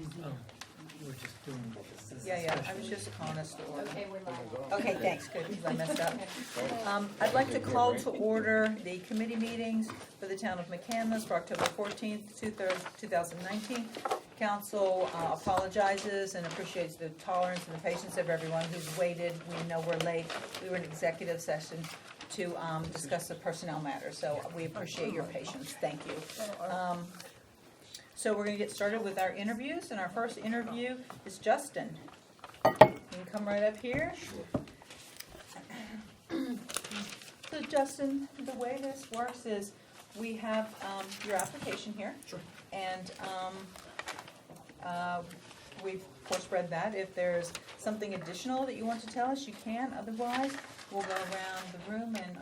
We're just doing. Yeah, I was just calling us to order. Okay, we're live. Okay, thanks, good, because I messed up. I'd like to call to order the committee meetings for the town of McCandless for October 14th, 2019. Council apologizes and appreciates the tolerance and the patience of everyone who's waited. We know we're late. We were in executive session to discuss the personnel matter, so we appreciate your patience. Thank you. So we're going to get started with our interviews, and our first interview is Justin. You can come right up here. So Justin, the way this works is we have your application here. Sure. And we've of course read that. If there's something additional that you want to tell us, you can. Otherwise, we'll go around the room and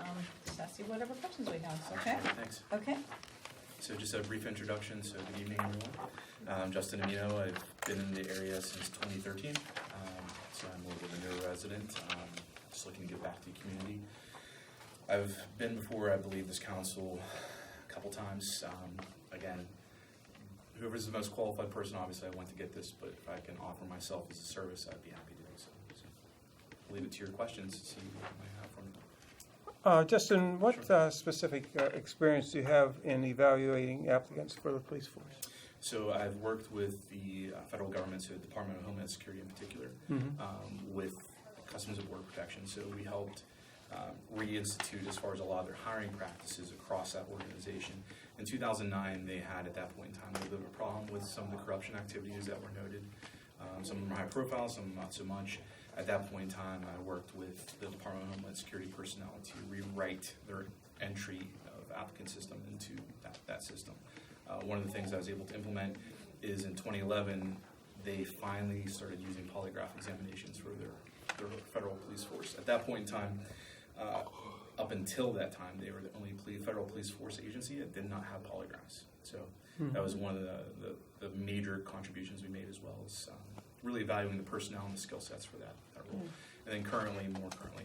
just ask you whatever questions we have. Okay? Thanks. Okay. So just a brief introduction. So good evening, everyone. I'm Justin Amino. I've been in the area since 2013. So I'm a little bit of a resident. Just looking to give back to the community. I've been before, I believe, this council a couple times. Again, whoever's the most qualified person, obviously I want to get this, but if I can offer myself as a service, I'd be happy to do so. I'll leave it to your questions to see what you might have from me. Justin, what specific experience do you have in evaluating applicants for the police force? So I've worked with the federal government, so the Department of Homeland Security in particular, with Customs and Border Protection. So we helped reinstitute as far as a lot of their hiring practices across that organization. In 2009, they had at that point in time a little bit of a problem with some of the corruption activities that were noted. Some of them are high profile, some not so much. At that point in time, I worked with the Department of Homeland Security personnel to rewrite their entry of applicant system into that system. One of the things I was able to implement is in 2011, they finally started using polygraph examinations for their federal police force. At that point in time, up until that time, they were the only federal police force agency that did not have polygraphs. So that was one of the major contributions we made, as well as really evaluating the personnel and the skill sets for that role. And then more currently,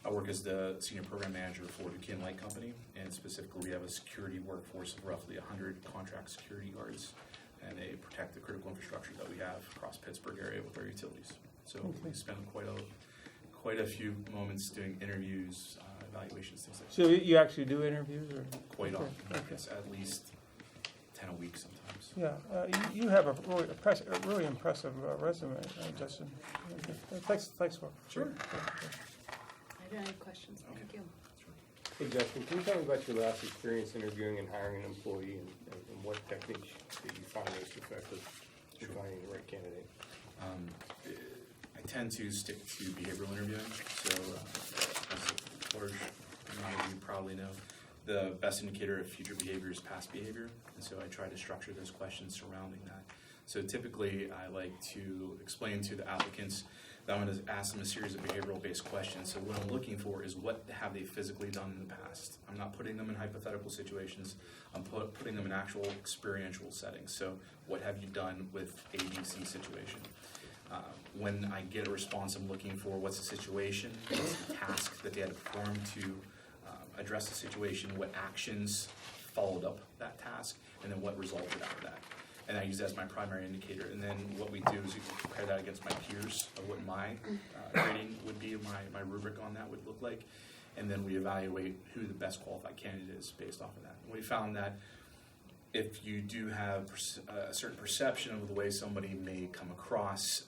I work as the senior program manager for Duquesne Light Company, and specifically we have a security workforce of roughly 100 contract security guards, and they protect the critical infrastructure that we have across Pittsburgh area with our utilities. So we spend quite a few moments doing interviews, evaluations, things like that. So you actually do interviews? Or? Quite often, Okay. yes, at least 10 a week sometimes. Yeah, you have a really impressive resume, Justin. Okay. Thanks for Sure. I don't have any questions, thank you. Hey Justin, can you tell me about your last experience interviewing and hiring an employee, and what techniques did you find most effective in finding the right candidate? I tend to stick to behavioral interviewing. So, as a many of you probably know, the best indicator of future behavior is past behavior, and so I try to structure those questions surrounding that. So typically, I like to explain to the applicants that I'm going to ask them a series of behavioral-based questions. So what I'm looking for is what have they physically done in the past. I'm not putting them in hypothetical situations. I'm putting them in actual experiential settings. So what have you done with A, B, C situation? When I get a response, I'm looking for what's the situation, what's the task that they had to perform to address the situation, what actions followed up that task, and then what resulted out of that. And I use that as my primary indicator. And then what we do is we compare that against my peers of what my rating would be, my rubric on that would look like. And then we evaluate who the best qualified candidate is based off of that. And we found that if you do have a certain perception of the way somebody may come across,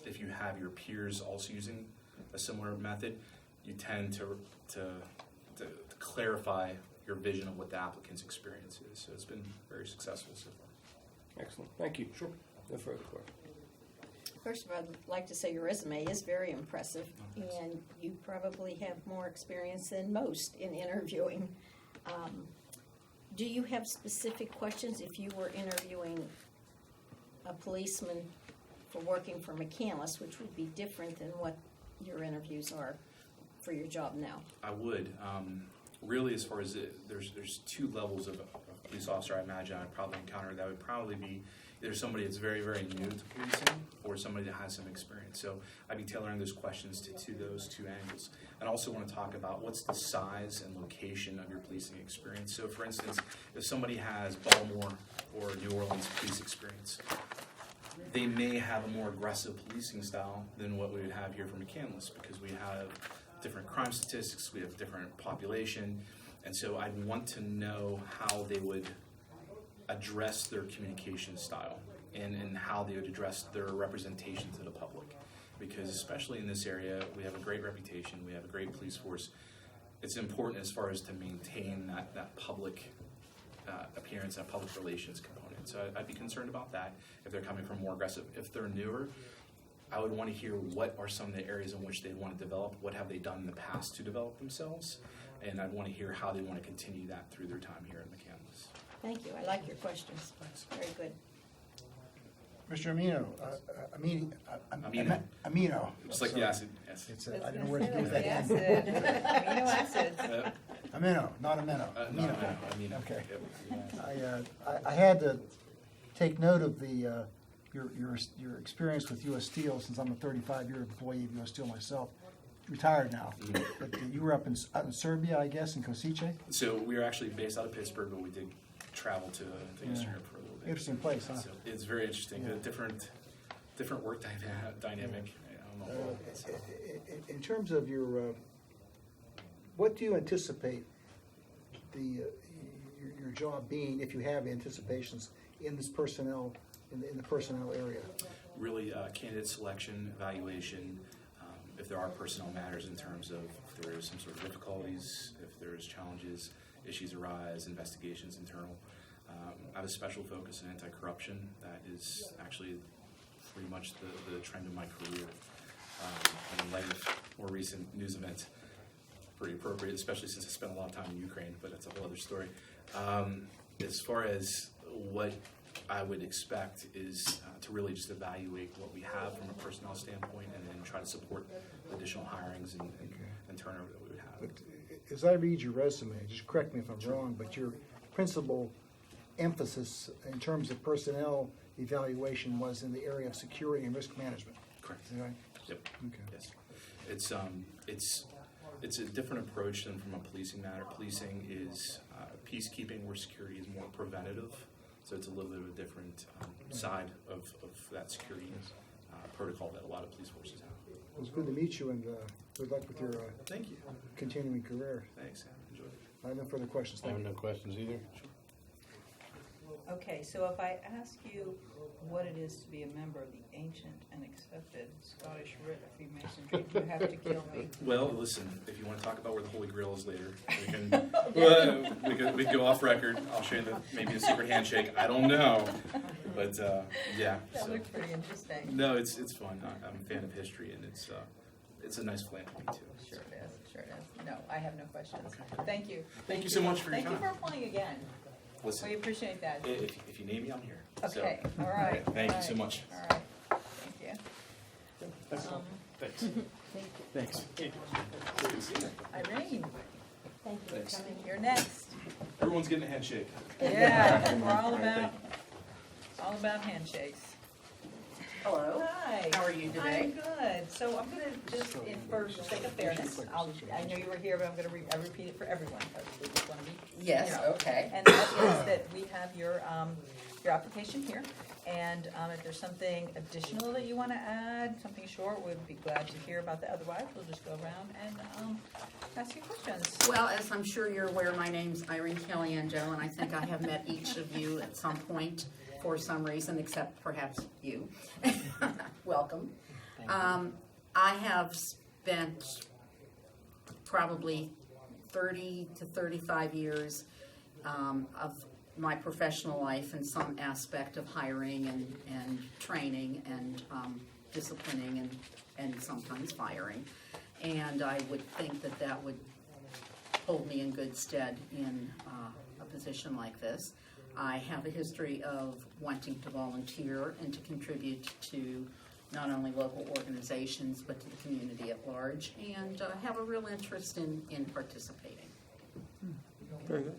if you have your peers also using a similar method, you tend to clarify your vision of what the applicant's experience is. So it's been very successful so far. Excellent, thank you. Sure. No further questions. First of all, I'd like to say your resume is very impressive, thanks. and you probably have more experience than most in interviewing. Do you have specific questions if you were interviewing a policeman for working for McCandless, which would be different than what your interviews are for your job now? I would. Really, as far as there's two levels of a police officer I imagine I'd probably encounter. That would probably be either somebody that's very, very new to policing or somebody that has some experience. So I'd be tailoring those questions to those two angles. I also want to talk about what's the size and location of your policing experience. So for instance, if somebody has Baltimore or New Orleans police experience, they may have a more aggressive policing style than what we would have here for McCandless, because we have different crime statistics, we have different population, and so I'd want to know how they would address their communication style and how they would address their representation to the public. Because especially in this area, we have a great reputation, we have a great police force. It's important as far as to maintain that public appearance, that public relations component. So I'd be concerned about that if they're coming from more aggressive. If they're newer, I would want to hear what are some of the areas in which they want to develop, what have they done in the past to develop themselves, and I'd want to hear how they want to continue that through their time here at McCandless. Thank you, I like your questions. Very good. Mr. Amino, Amino. Amino. Just like the acid, yes. It's, I didn't know where to go with that. Acid, amino acids. Amino, not Amino. No, Amino. Amino. Okay. Yep. I had to take note of the, your experience with U.S. Steel, since I'm a 35-year employee of U.S. Steel myself, retired now. Mhm. But you were out in Serbia, I guess, in Kosice? So we were actually based out of Pittsburgh, but we did travel to Eastern Europe for a little bit. Interesting place, huh? So it's very interesting. Yeah. A different work dynamic. I don't know. In terms of your, what do you anticipate your job being, if you have anticipations, in this personnel, in the personnel area? Really, candidate selection, evaluation, if there are personnel matters in terms of if there is some sort of difficulties, if there's challenges, issues arise, investigations internal. I have a special focus in anti-corruption. That is actually pretty much the trend of my career. In light of more recent news events, pretty appropriate, especially since I spent a lot of time in Ukraine, but that's a whole other story. As far as what I would expect is to really just evaluate what we have from a personnel standpoint and then try to support additional hirings and turnover that we would have. But as I read your resume, just correct me if I'm wrong, but your principal emphasis in terms of personnel evaluation was in the area of security and risk management. Correct. Is that right? Yep. Okay. Yes. It's a different approach than from a policing matter. Policing is peacekeeping, where security is more preventative. So it's a little bit of a different side of that security protocol that a lot of police forces have. It was good to meet you, and good luck with your Thank you. continuing career. Thanks, Sam. Enjoy it. I have no further questions. I Thank have you. no questions either. Okay, so if I ask you what it is to be a member of the ancient and accepted Scottish Rite of Freemasonry, you have to kill me. Well, listen, if you want to talk about where the Holy Grail is later, we can, we can go off record. I'll show you maybe a secret handshake. I don't know. But, yeah. That So. looks pretty interesting. No, it's fun. I'm a fan of history, and it's a nice philanthropy, too. Sure it is, sure it is. No, I have no questions. Okay. Thank you. Thank you so much for your Thank you time. for applying again. Listen, We appreciate that. if you need me, I'm here. So, Okay, all right. Thank all you so right, much. All right, thank you. Thanks. Thanks. Irene, Thank you Thanks. for coming. you're next. Everyone's getting a handshake. Yeah, we're all about handshakes. Hello, Hi. how are you today? I'm good. So I'm gonna just, for sake of fairness, I know you were here, but I'm gonna repeat it for everyone, because we just wanna be. Yes, you know. okay. And that is that we have your application here, and if there's something additional that you wanna add, something short, we'd be glad to hear about that. Otherwise, we'll just go around and ask you questions. Well, as I'm sure you're aware, my name's Irene Caliendo, and I think I have met each of you at some point for some reason, except perhaps you. Welcome. I have spent probably 30 to 35 years of my professional life in some aspect of hiring and training and disciplining and sometimes firing. And I would think that that would hold me in good stead in a position like this. I have a history of wanting to volunteer and to contribute to not only local organizations, but to the community at large, and have a real interest in participating. Very good.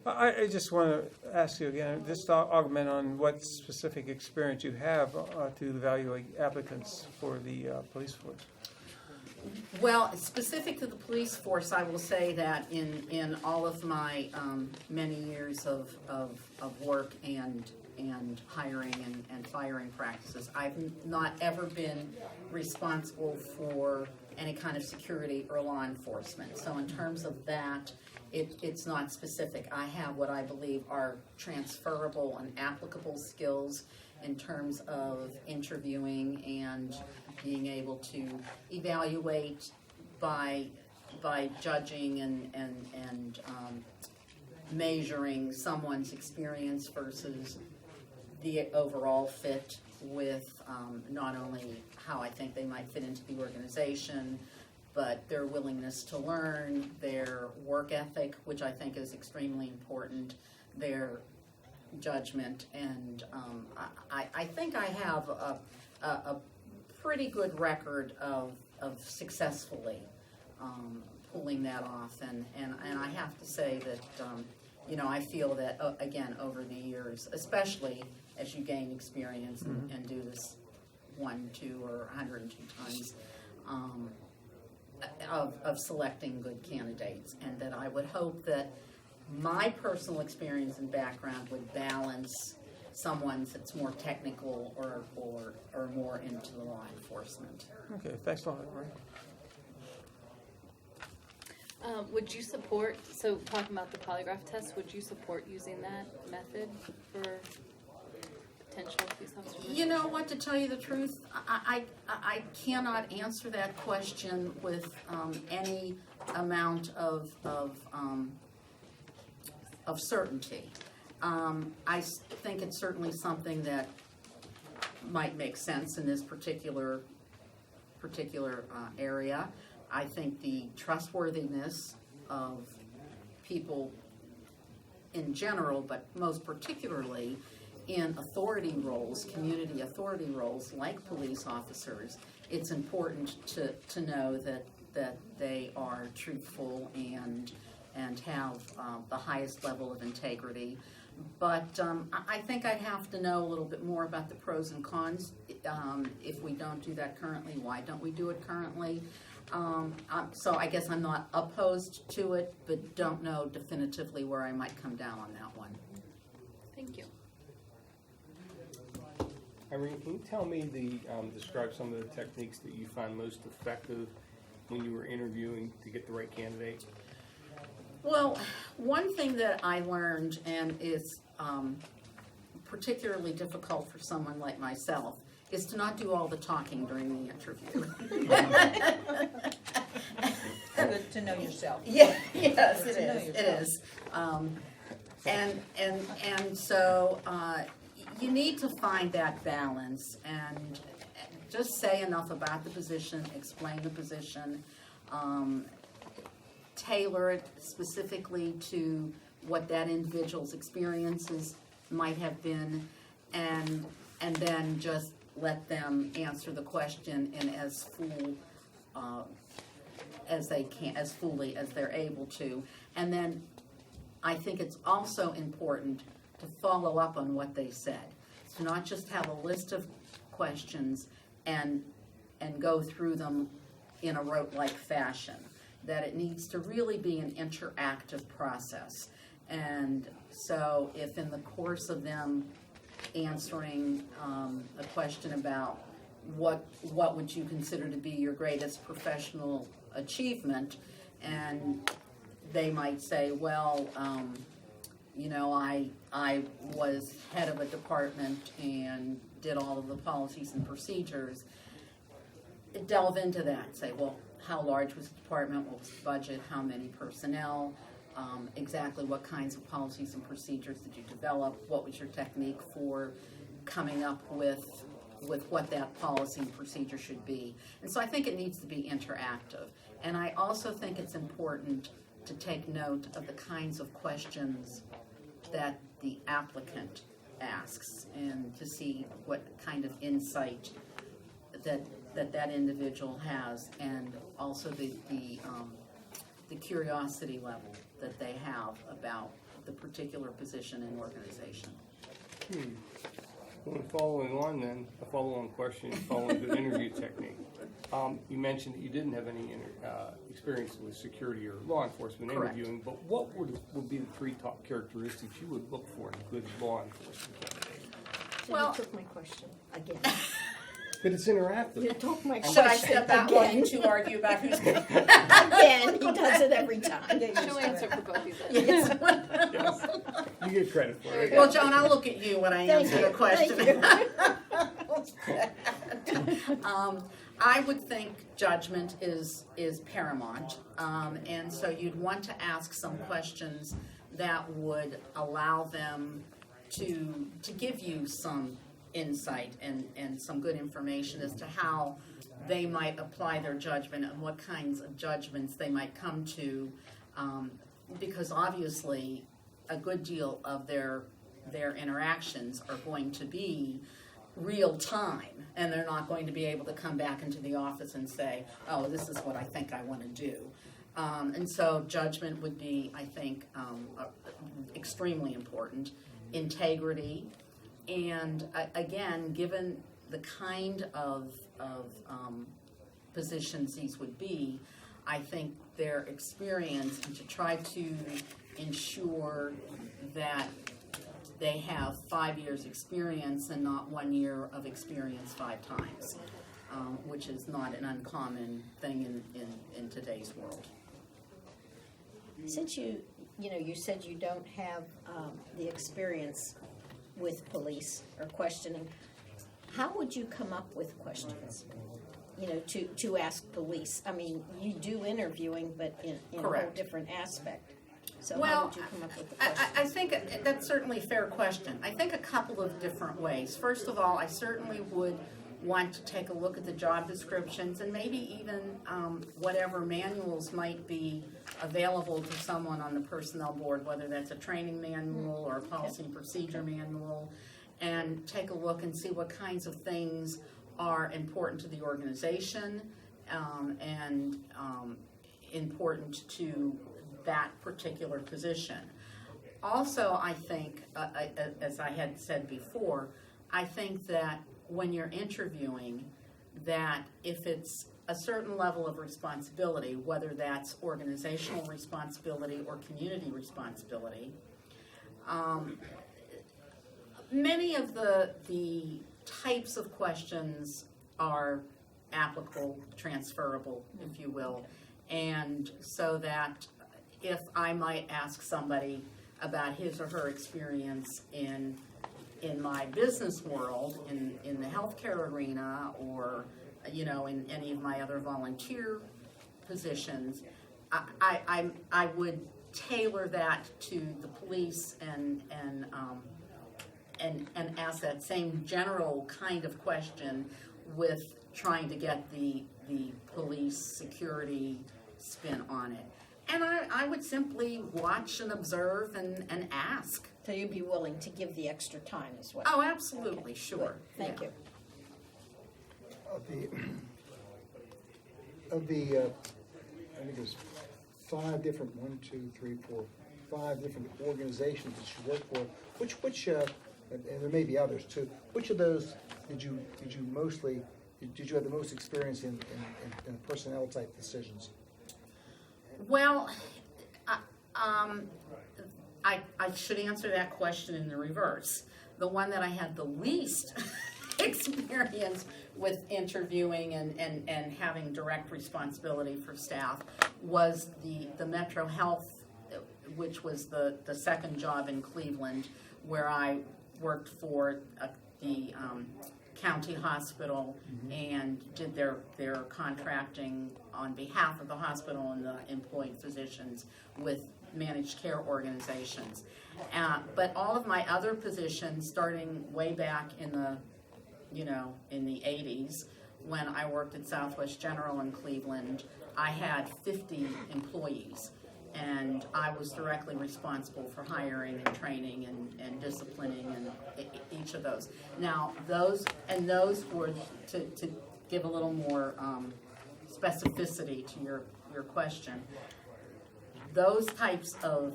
I just want to ask you again, just to augment on what specific experience you have to evaluate applicants for the police force. Well, specific to the police force, I will say that in all of my many years of work and and hiring and firing practices. I've not ever been responsible for any kind of security or law enforcement. So in terms of that, it's not specific. I have what I believe are transferable and applicable skills in terms of interviewing and being able to evaluate by judging and measuring someone's experience versus the overall fit with not only how I think they might fit into the organization, but their willingness to learn, their work ethic, which I think is extremely important, their judgment, and I think I have a pretty good record of successfully pulling that off, and I have to say that I feel that again over the years, especially as you gain experience and do this 1, 2, or 102 times, of selecting good candidates, and that I would hope that my personal experience and background would balance someone's that's more technical or more into the law enforcement. Okay, thanks a lot, Ray. Would you support, so talking about the polygraph test, would you support using that method for potential police officers? You know what, to tell you the truth, I cannot answer that question with any amount of certainty. I think it's certainly something that might make sense in this particular area. I think the trustworthiness of people in general, but most particularly in authority roles, community authority roles like police officers, it's important to know that they are truthful and have the highest level of integrity. But I think I'd have to know a little bit more about the pros and cons. If we don't do that currently, why don't we do it currently? So I guess I'm not opposed to it, but don't know definitively where I might come down on that one. Thank you. Irene, can you tell me describe some of the techniques that you find most effective when you were interviewing to get the right candidate? Well, one thing that I learned, and is particularly difficult for someone like myself, is to not do all the talking during the interview. Good to know yourself. Yeah, yes, Good it to know is. It yourself. is. And so you need to find that balance and just say enough about the position, explain the position, tailor it specifically to what that individual's experiences might have been, and then just let them answer the question in as full as they can, as fully as they're able to. And then I think it's also important to follow up on what they said. So not just have a list of questions and go through them in a rote-like fashion. That it needs to really be an interactive process. And so if in the course of them answering a question about what would you consider to be your greatest professional achievement, and they might say, well, I was head of a department and did all of the policies and procedures, delve into that. Say, well, how large was the department? What was the budget? How many personnel? Exactly what kinds of policies and procedures did you develop? What was your technique for coming up with what that policy and procedure should be? And so I think it needs to be interactive. And I also think it's important to take note of the kinds of questions that the applicant asks, and to see what kind of insight that individual has, and also the curiosity level that they have about the particular position and organization. Well, following on then, a follow-on question, following the interview technique. You mentioned that you didn't have any experience with security or law enforcement Correct. interviewing, but what would be the 3 top characteristics you would look for in a good law enforcement candidate? You Well- took my question again. But it's interactive. You took my Should I question step out while you again. two argue about who's going Again, he does it every time. She'll answer for both of you. Yes. You get credit for it. Well, Joan, I'll look at you when I Thank answer you, the question. thank I would think judgment is paramount, and so you'd want to ask some questions that would allow them to give you some insight and some good information as to how they might apply their judgment and what kinds of judgments they might come to, because obviously a good deal of their interactions are going to be real time, and they're not going to be able to come back into the office and say, oh, this is what I think I want to do. And so judgment would be, I think, extremely important. Integrity, and again, given the kind of positions these would be, I think their experience, and to try to ensure that they have 5 years experience and not 1 year of experience 5 times, which is not an uncommon thing in today's world. Since you said you don't have the experience with police or questioning, how would you come up with questions, to ask police? I mean, you do interviewing, but in a whole Correct. different aspect. So how Well, would you come up with the questions? I think that's certainly a fair question. I think a couple of different ways. First of all, I certainly would want to take a look at the job descriptions and maybe even whatever manuals might be available to someone on the personnel board, whether that's a training manual or a policy and procedure manual, and take a look and see what kinds of things are important to the organization and important to that particular position. Also, I think, as I had said before, I think that when you're interviewing, that if it's a certain level of responsibility, whether that's organizational responsibility or community responsibility, many of the types of questions are applicable, transferable, if you will, and so that if I might ask somebody about his or her experience in my business world, in the healthcare arena, or in any of my other volunteer positions, I would tailor that to the police and ask that same general kind of question with trying to get the police security spin on it. And I would simply watch and observe and ask. So you'd be willing to give the extra time as well? Oh, absolutely, sure. Thank you. Of the, I think there's 5 different, 5 different organizations that you work for. Which, and there may be others too. Which of those did you have the most experience in personnel type decisions? Well, I should answer that question in the reverse. The one that I had the least experience with interviewing and having direct responsibility for staff was the Metro Health, which was the second job in Cleveland, where I worked for the county hospital and did their contracting on behalf of the hospital and the employed physicians with managed care organizations. But all of my other positions, starting way back in the 80s, when I worked at Southwest General in Cleveland, I had 50 employees. And I was directly responsible for hiring and training and disciplining and each of those. Now, those were, to give a little more specificity to your question, those types of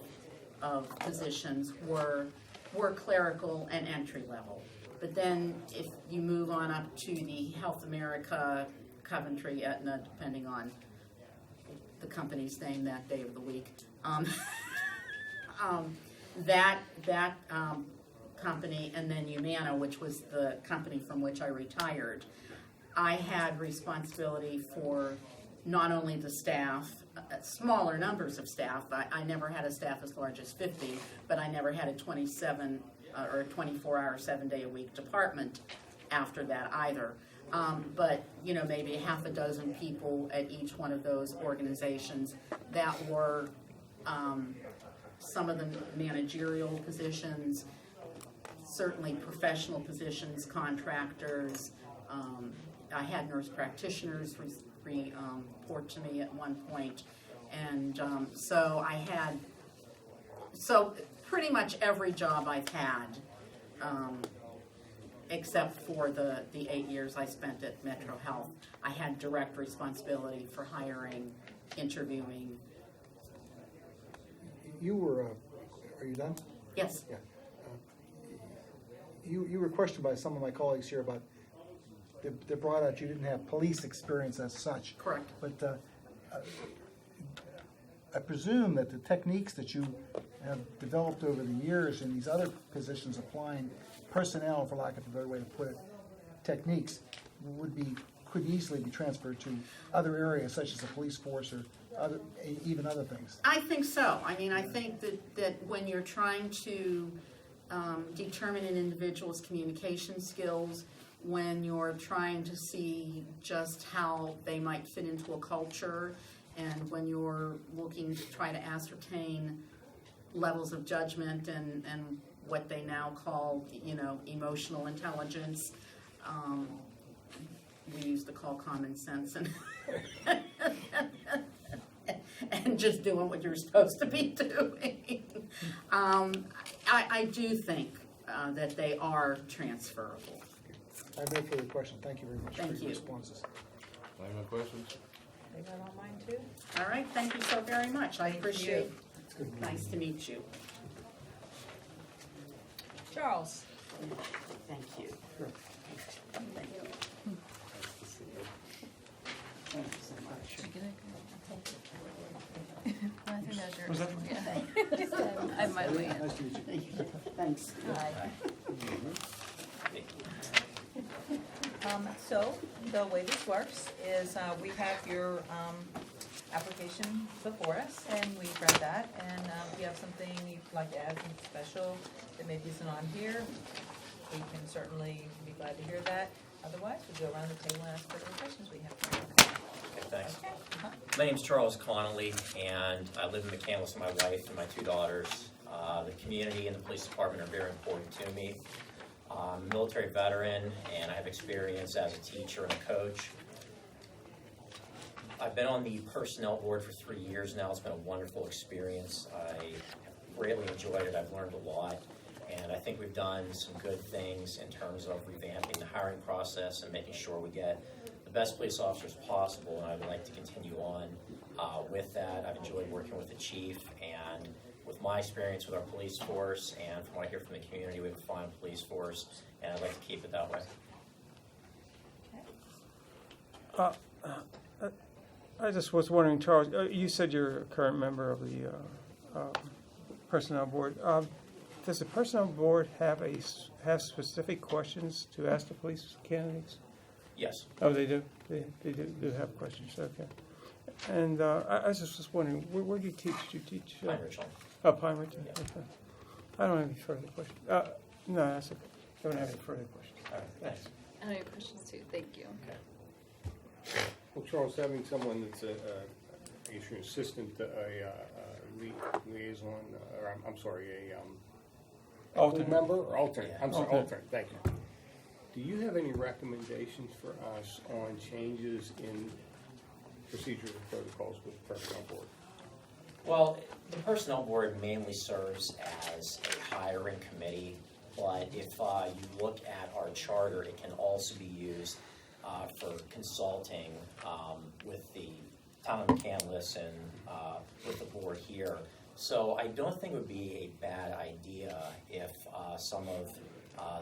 positions were clerical and entry level. But then if you move on up to the Health America, Coventry, Aetna, depending on the company's name that day of the week, that company, and then Humana, which was the company from which I retired, I had responsibility for not only the staff, smaller numbers of staff. I never had a staff as large as 50, but I never had a 27 or a 24-hour, 7-day-a-week department after that either. But, you know, maybe half a dozen people at each one of those organizations that were some of the managerial positions, certainly professional positions, contractors. I had nurse practitioners report to me at one point. And so I had, so pretty much every job I've had, except for the 8 years I spent at Metro Health, I had direct responsibility for hiring, interviewing. You were, are you done? Yes, Yeah. You were questioned by some of my colleagues here about, they brought out you didn't have police experience as such. correct. But I presume that the techniques that you have developed over the years in these other positions, applying personnel, for lack of a better way to put it, techniques, could easily be transferred to other areas such as the police force or even other things. I think so. I mean, I think that when you're trying to determine an individual's communication skills, when you're trying to see just how they might fit into a culture, and when you're looking to try to ascertain levels of judgment and what they now call, you know, emotional intelligence, we used to call common sense, and and just doing what you're supposed to be doing. I do think that they are transferable. I have no further questions. Thank you very much for Thank your you. responses. Any more questions? They got all mine too? All right, thank you so very much. I Thank appreciate you. it. Nice to meet you. Charles? Thank you. Thank you so much. I think that's yours. Was that- Yeah. I have my way in. Nice to meet you. Thanks. Hi. So, the way this works is we have your application before us, and we've read that, and if you have something you'd like to add, something special that maybe isn't on here, we can certainly be glad to hear that. Otherwise, we'll go around the table and ask whatever questions we have. Thanks. Okay. My name's Charles Connolly, and I live in McCandless with my wife and my 2 daughters. The community and the police department are very important to me. I'm a military veteran, and I have experience as a teacher and a coach. I've been on the personnel board for 3 years now. It's been a wonderful experience. I have greatly enjoyed it. I've learned a lot, and I think we've done some good things in terms of revamping the hiring process and making sure we get the best police officers possible, and I would like to continue on with that. I've enjoyed working with the chief, and with my experience with our police force, and from what I hear from the community, we have a fine police force, and I'd like to keep it that way. I just was wondering, Charles, you said you're a current member of the Personnel Board. Does the Personnel Board have specific questions to ask the police candidates? Yes. Oh, they do? They do have questions, okay. And I was just wondering, where do you teach? Do you teach? Pine Ridge Home. Oh, Pine Ridge? Yeah. Okay. I don't have any further questions. No, that's okay. I don't have any further questions. All right, thanks. I know your questions too, thank you. Well, Charles, having someone that's I guess your assistant, liaison, or I'm sorry, Alternate. member or alternate? I'm sorry, Alternate. alternate, thank you. Do you have any recommendations for us on changes in procedures and protocols with the Personnel Board? Well, the Personnel Board mainly serves as a hiring committee, but if you look at our charter, it can also be used for consulting with the town of McCandless and with the board here. So I don't think it would be a bad idea if some of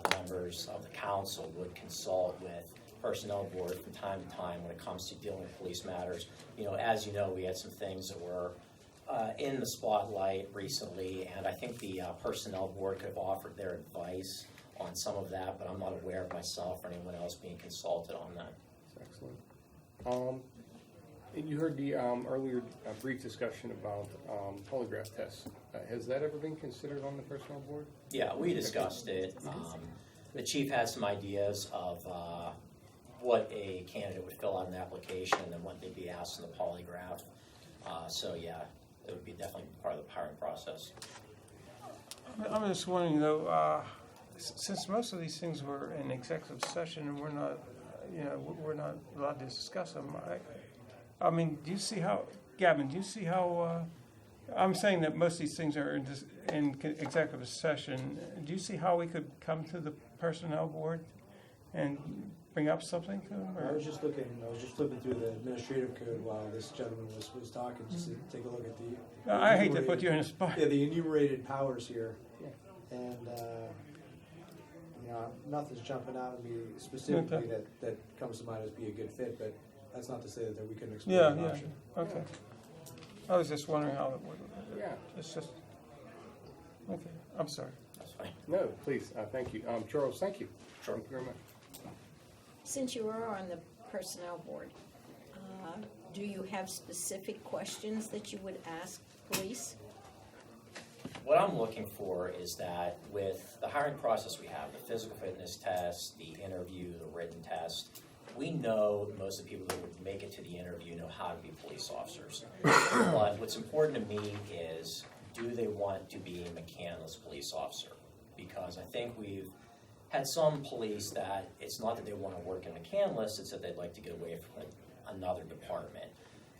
the members of the council would consult with Personnel Board from time to time when it comes to dealing with police matters. You know, as you know, we had some things that were in the spotlight recently, and I think the Personnel Board could have offered their advice on some of that, but I'm not aware of myself or anyone else being consulted on that. That's excellent. And you heard the earlier brief discussion about polygraph tests. Has that ever been considered on the Personnel Board? Yeah, we discussed it. The chief had some ideas of what a candidate would fill out an application and then what they'd be asked in the polygraph. So yeah, it would be definitely part of the hiring process. I'm just wondering though, since most of these things were in executive session and we're not, we're not allowed to discuss them, I mean, do you see how, Gavin, do you see how, I'm saying that most of these things are in executive session. Do you see how we could come to the Personnel Board and bring up something to them? I was just flipping through the administrative code while this gentleman was talking, just to take a look at the. I hate to put you in a spot. Yeah, the enumerated powers here, and nothing's jumping out at me specifically that comes to mind as being a good fit, but that's not to say that we couldn't explore the option. Okay. I was just wondering how it would. Yeah. It's just. Okay, I'm sorry. That's fine. No, please, thank you. Charles, thank you. Sure. Thank you very much. Since you are on the Personnel Board, do you have specific questions that you would ask police? What I'm looking for is that with the hiring process we have, the physical fitness test, the interview, the written test, we know most of the people that would make it to the interview know how to be police officers. But what's important to me is, do they want to be a McCandless police officer? Because I think we've had some police that it's not that they want to work in McCandless, it's that they'd like to get away from another department.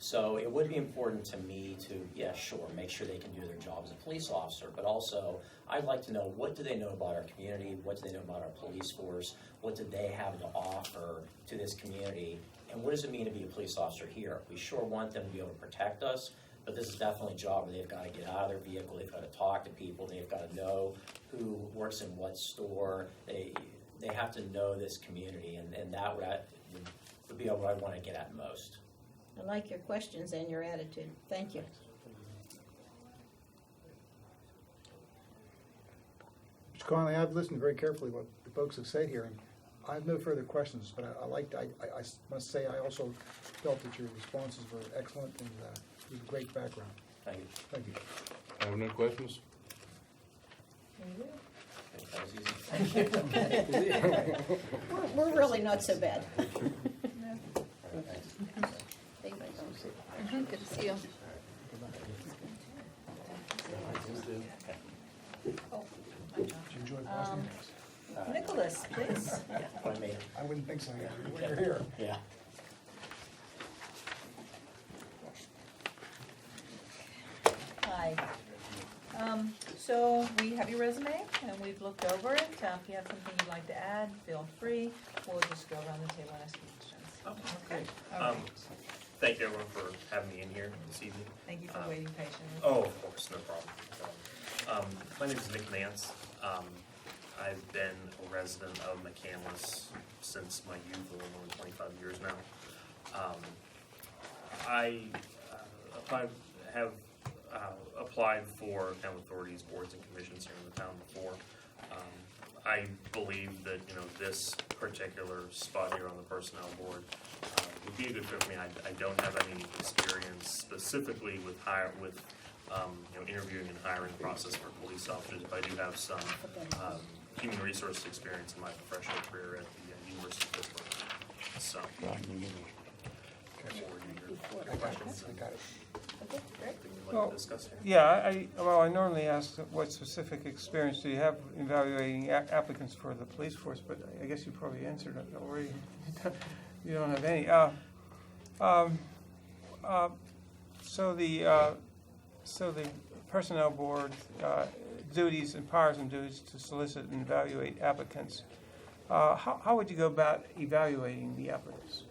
So it would be important to me to, yeah, sure, make sure they can do their job as a police officer, but also I'd like to know, what do they know about our community, what do they know about our police force, what do they have to offer to this community, and what does it mean to be a police officer here? We sure want them to be able to protect us, but this is definitely a job where they've got to get out of their vehicle, they've got to talk to people, they've got to know who works in what store, they have to know this community, and that would be what I want to get at most. I like your questions and your attitude. Thank you. Mr. Conley, I've listened very carefully what the folks have said here, and I have no further questions, but I must say I also felt that your responses were excellent and with a great background. Thank you. Thank you. I have no questions. That was easy. We're really not so bad. Good to see you. Did you enjoy Boston? Nicholas, please. Yeah, but I made it. I wouldn't think so, when you're here. Yeah. Hi. So we have your resume and we've looked over it. If you have something you'd like to add, feel free. We'll just go around the table and ask you questions. Okay. All right. Thank you everyone for having me in here this evening. Thank you for waiting patiently. Oh, of course, no problem. My name is Nick Nance. I've been a resident of McCandless since my youth, a little more than 25 years now. I have applied for town authorities, boards, and commissions here in the town before. I believe that this particular spot here on the personnel board would be a good fit for me. I don't have any experience specifically with interviewing and hiring process for police officers, but I do have some human resources experience in my professional career at the University of Pittsburgh. So, questions? I got it. Okay, great. Anything you'd like to discuss here? Yeah, I normally ask what specific experience do you have evaluating applicants for the police force, but I guess you probably answered it already. You don't have any. So the personnel board duties and powers and duties to solicit and evaluate applicants. How would you go about evaluating the applicants?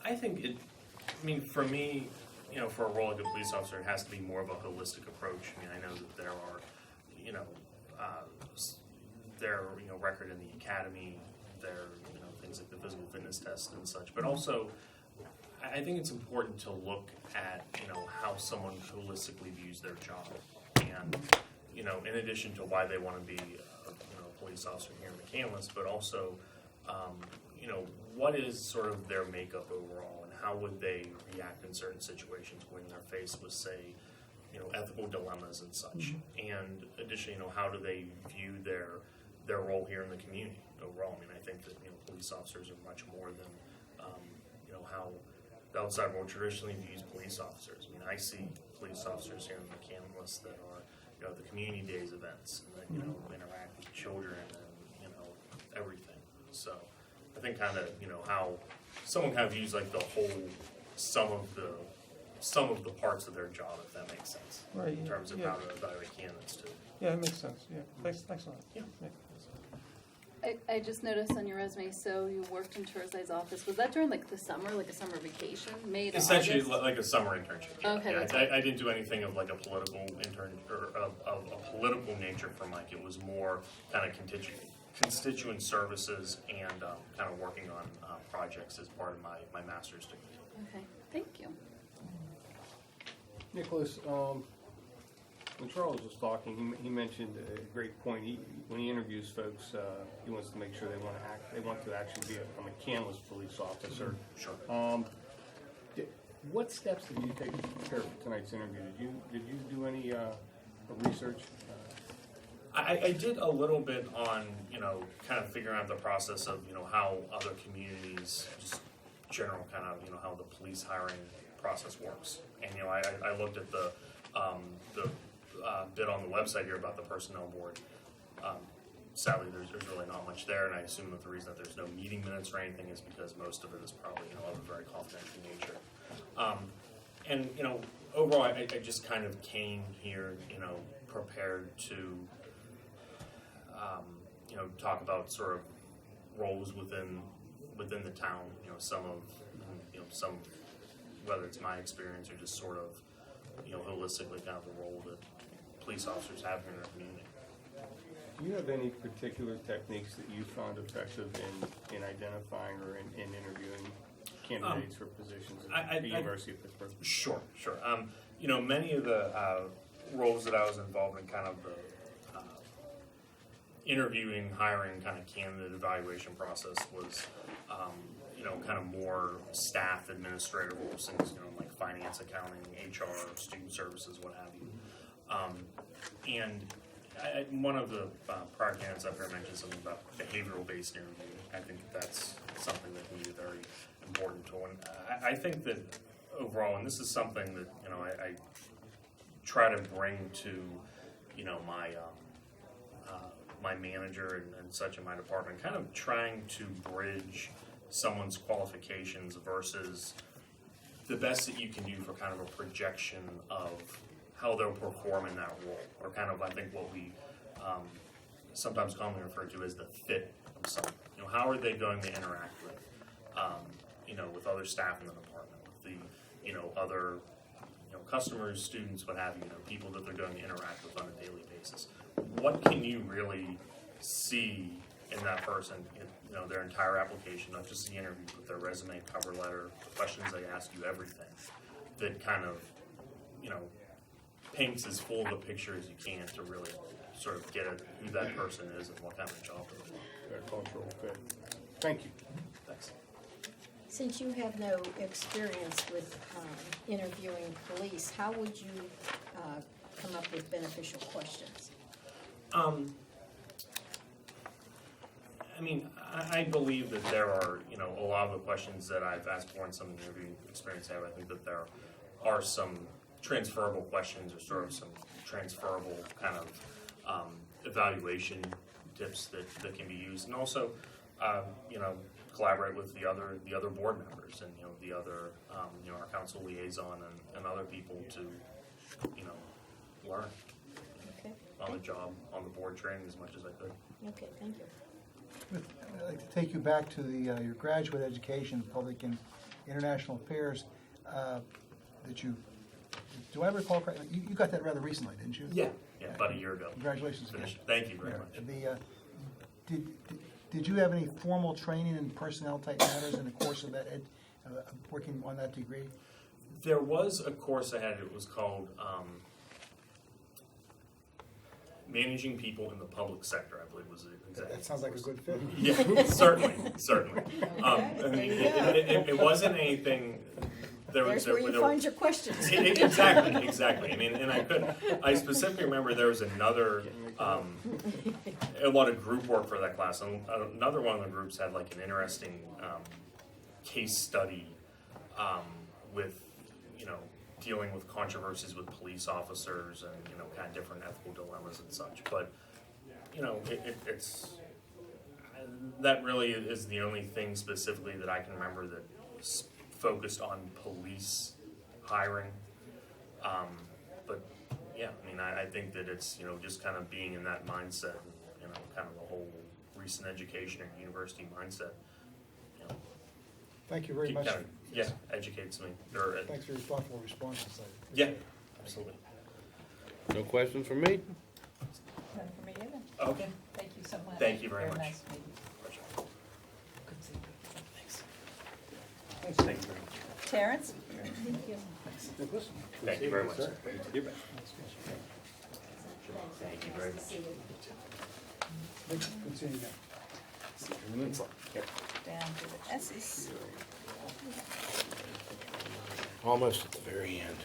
I think for me, for a role like a police officer, it has to be more of a holistic approach. I know that there are, their record in the academy, their things like the physical fitness test and such, but also I think it's important to look at, how someone holistically views their job. And, in addition to why they want to be, a police officer here in McCandless, but also, what is sort of their makeup overall, and how would they react in certain situations when they're faced with, say, ethical dilemmas and such. And additionally, how do they view their role here in the community overall? I mean, I think that, police officers are much more than, how the outside world traditionally views police officers. I mean, I see police officers here in McCandless that are, the community days events, and that, interact with children and, everything. So I think kind of, how someone kind of views like the whole, some of the parts of their job, if that makes sense. Right, In terms of yeah. how to evaluate candidates too. Yeah, it makes sense, yeah. Thanks a lot. Yeah. I just noticed on your resume, so you worked in Thursday's office. Was that during like the summer, like a summer vacation, May to Essentially, August? like a summer internship. Yeah. Okay, Yeah, that's I didn't do anything of like a political intern or of a political nature for Mike. It was more kind of constituent services and kind of working on projects as part of my master's degree. Okay, thank you. Nicholas, when Charles was talking, he mentioned a great point. When he interviews folks, he wants to make sure they want to actually be a McCandless police officer. Sure. What steps did you take to prepare for tonight's interview? Did you do any research? I did a little bit on, kind of figuring out the process of, how other communities, just general kind of, how the police hiring process works. And, I looked at the bit on the website here about the personnel board. Sadly, there's really not much there, and I assume that the reason that there's no meeting minutes or anything is because most of it is probably, of a very confidential nature. And, overall, I just kind of came here, prepared to, talk about sort of roles within the town, some, whether it's my experience or just sort of, holistically kind of the role that police officers have here in our community. Do you have any particular techniques that you found effective in identifying or in interviewing candidates for positions at the University of Pittsburgh? Sure. Many of the roles that I was involved in, kind of the interviewing, hiring, kind of candidate evaluation process was, kind of more staff administrative roles, things, like finance, accounting, HR, student services, what have you. And one of the prior candidates up here mentioned something about behavioral-based interviewing. I think that's something that can be a very important tool. And I think that overall, and this is something that, I try to bring to, my manager and such in my department, kind of trying to bridge someone's qualifications versus the best that you can do for kind of a projection of how they'll perform in that role, or kind of, I think, what we sometimes commonly refer to as the fit of someone. How are they going to interact with other staff in the department, with the, other, customers, students, what have you, people that they're going to interact with on a daily basis. What can you really see in that person, their entire application, not just the interview, but their resume, cover letter, the questions they ask you, everything, that kind of, paints as full of a picture as you can to really sort of get at who that person is and what kind of job they're doing. Their cultural fit. Thank you. Thanks. Since you have no experience with interviewing police, how would you come up with beneficial questions? I believe that there are, a lot of the questions that I've asked for in some of the interview experience I have. I think that there are some transferable questions or sort of some transferable kind of evaluation tips that can be used, and also, collaborate with the other board members and the other our council liaison and other people to learn Okay. on the job, on the board training as much as I could. Okay, thank you. I'd like to take you back to your graduate education, public and international affairs, that you, do I recall correctly, you got that rather recently, didn't you? Yeah, about a year ago. Congratulations. Finished. Thank you very much. Did you have any formal training in personnel type matters in the course of that working on that degree? There was a course I had, it was called Managing People in the Public Sector, I believe was the exact. That sounds like a good fit. Yeah, certainly. There you It wasn't anything. There's where you find your questions. Exactly. I mean, and I specifically remember there was another, a lot of group work for that class. And another one of the groups had like an interesting case study with, dealing with controversies with police officers and, kind of different ethical dilemmas and such. But, it's, that really is the only thing specifically that I can remember that focused on police hiring. But yeah, I mean, I think that it's, just kind of being in that mindset, kind of the whole recent education or university mindset. Thank you very much. Kind of, yeah, educates me. Thanks for your thoughtful responses. Yeah, absolutely. No questions from me? None for me either. Okay. Thank you so much. Thank you very much. Nice meeting you. Good seeing you. Thanks. Thank you very much. Terrence? Thank you very much. Thank you very much. Good seeing you again. Down to the S's. Almost at the very end.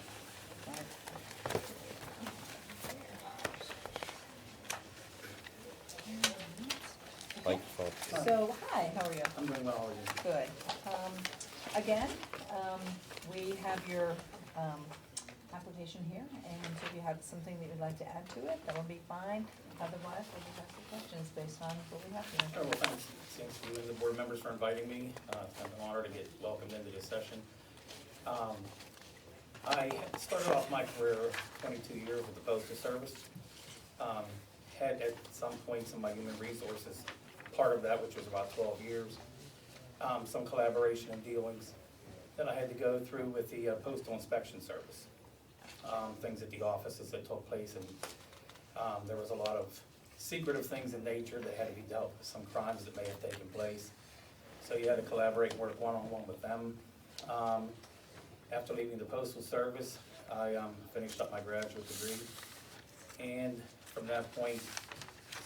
Like, So, hi, how are you? I'm doing well, how are you? Good. Again, we have your application here, and if you have something that you'd like to add to it, that'll be fine. Otherwise, we'll just ask the questions based on what we have here. Oh, well, thanks. Thanks to you and the board members for inviting me. It's been an honor to get welcomed into this session. I started off my career 22 years with the Postal Service. Had at some points in my human resources, part of that, which was about 12 years, some collaboration and dealings that I had to go through with the Postal Inspection Service. Things at the offices that took place, and there was a lot of secretive things in nature that had to be dealt with, some crimes that may have taken place. So you had to collaborate and work one-on-one with them. After leaving the Postal Service, I finished up my graduate degree, and from that point,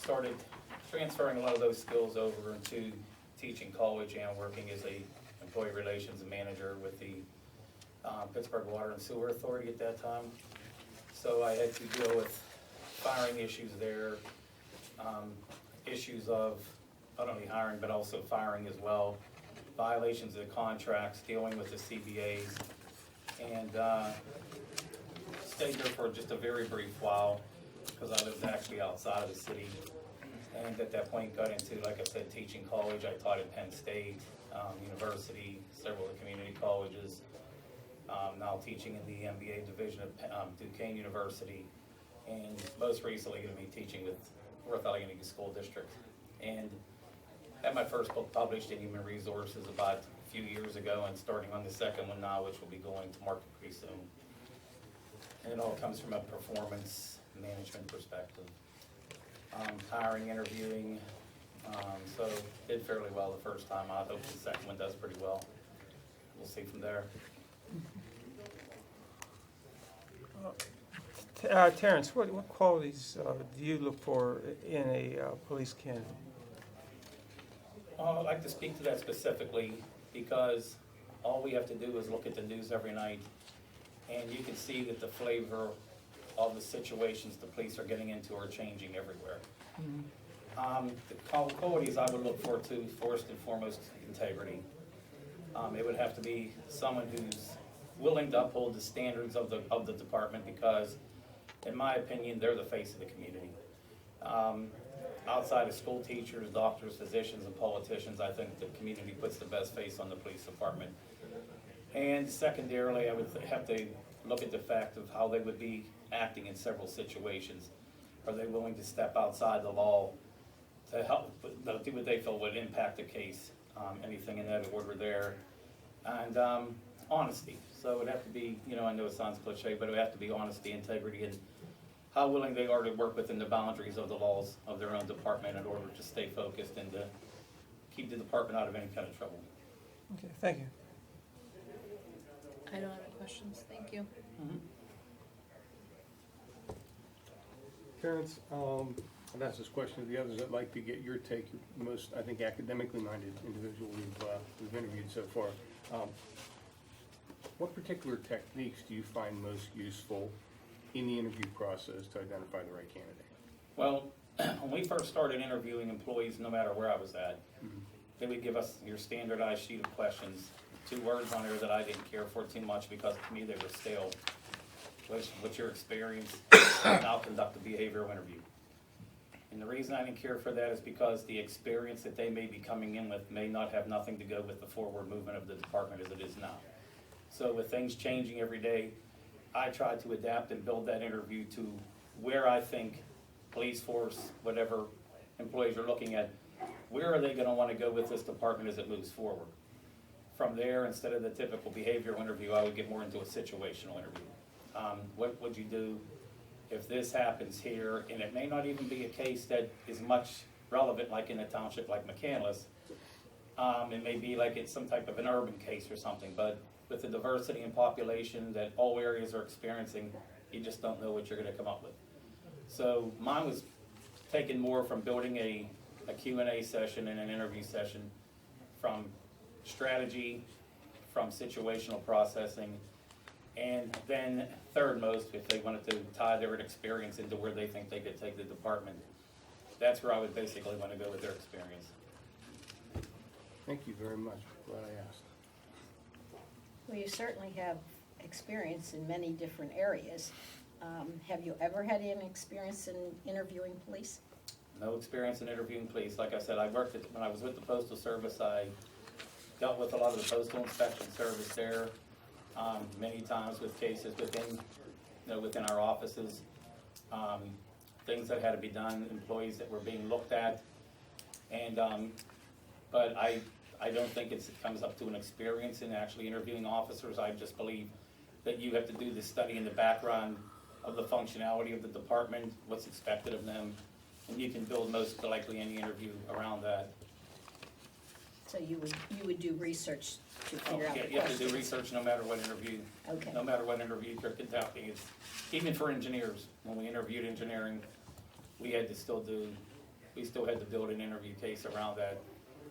started transferring a lot of those skills over into teaching college and working as a employee relations manager with the Pittsburgh Water and Sewer Authority at that time. So I had to deal with firing issues there, issues of not only hiring but also firing as well, violations of the contracts, dealing with the CBAs, and stayed there for just a very brief while because I lived actually outside of the city. And at that point got into, like I said, teaching college. I taught at Penn State University, several of the community colleges. Now teaching in the MBA division of Duquesne University, and most recently going to be teaching with North Allegheny School District. And had my first book published in Human Resources about a few years ago, and starting on the second one now, which will be going to market pretty soon. And it all comes from a performance management perspective. Hiring, interviewing, so did fairly well the first time. I hope the second one does pretty well. We'll see from there. Terrence, what qualities do you look for in a police candidate? I'd like to speak to that specifically because all we have to do is look at the news every night, and you can see that the flavor of the situations the police are getting into are changing everywhere. The qualities I would look for to, first and foremost, integrity. It would have to be someone who's willing to uphold the standards of the department because, in my opinion, they're the face of the community. Outside of school teachers, doctors, physicians, and politicians, I think the community puts the best face on the police department. And secondarily, I would have to look at the fact of how they would be acting in several situations. Are they willing to step outside the law to help, do what they feel would impact the case? Anything in that order there. And honesty. So it would have to be, I know it sounds cliche, but it would have to be honesty, integrity, and how willing they are to work within the boundaries of the laws of their own department in order to stay focused and to keep the department out of any kind of trouble. Okay, thank you. I don't have any questions, thank you. Terrence, I've asked this question to the others. I'd like to get your take, you're most, I think, academically minded individual we've interviewed so far. What particular techniques do you find most useful in the interview process to identify the right candidate? Well, when we first started interviewing employees, no matter where I was at, they would give us your standardized sheet of questions, 2 words on there that I didn't care for too much because to me they were stale. What's your experience? And I'll conduct a behavioral interview. And the reason I didn't care for that is because the experience that they may be coming in with may not have nothing to go with the forward movement of the department as it is now. So with things changing every day, I try to adapt and build that interview to where I think police force, whatever employees are looking at, where are they gonna wanna go with this department as it moves forward? From there, instead of the typical behavioral interview, I would get more into a situational interview. What would you do if this happens here? And it may not even be a case that is much relevant like in a township like McCandless. It may be like it's some type of an urban case or something, but with the diversity in population that all areas are experiencing, you just don't know what you're gonna come up with. So mine was taken more from building a Q&A session and an interview session, from strategy, from situational processing, and then third most, if they wanted to tie their experience into where they think they could take the department, that's where I would basically want to go with their experience. Thank you very much. Glad I asked. Well, you certainly have experience in many different areas. Have you ever had any experience in interviewing police? No experience in interviewing police. Like I said, when I was with the Postal Service, I dealt with a lot of the postal inspection service there, many times with cases within our offices, things that had to be done, employees that were being looked at. And, but I don't think it comes up to an experience in actually interviewing officers. I just believe that you have to do the study in the background of the functionality of the department, what's expected of them, and you can build most likely any interview around that. So you would do research to Oh, figure out yeah, the you have to questions? do research no matter what interview. Okay. No matter what interview you're conducting. It's, even for engineers, when we interviewed engineering, we still had to build an interview case around that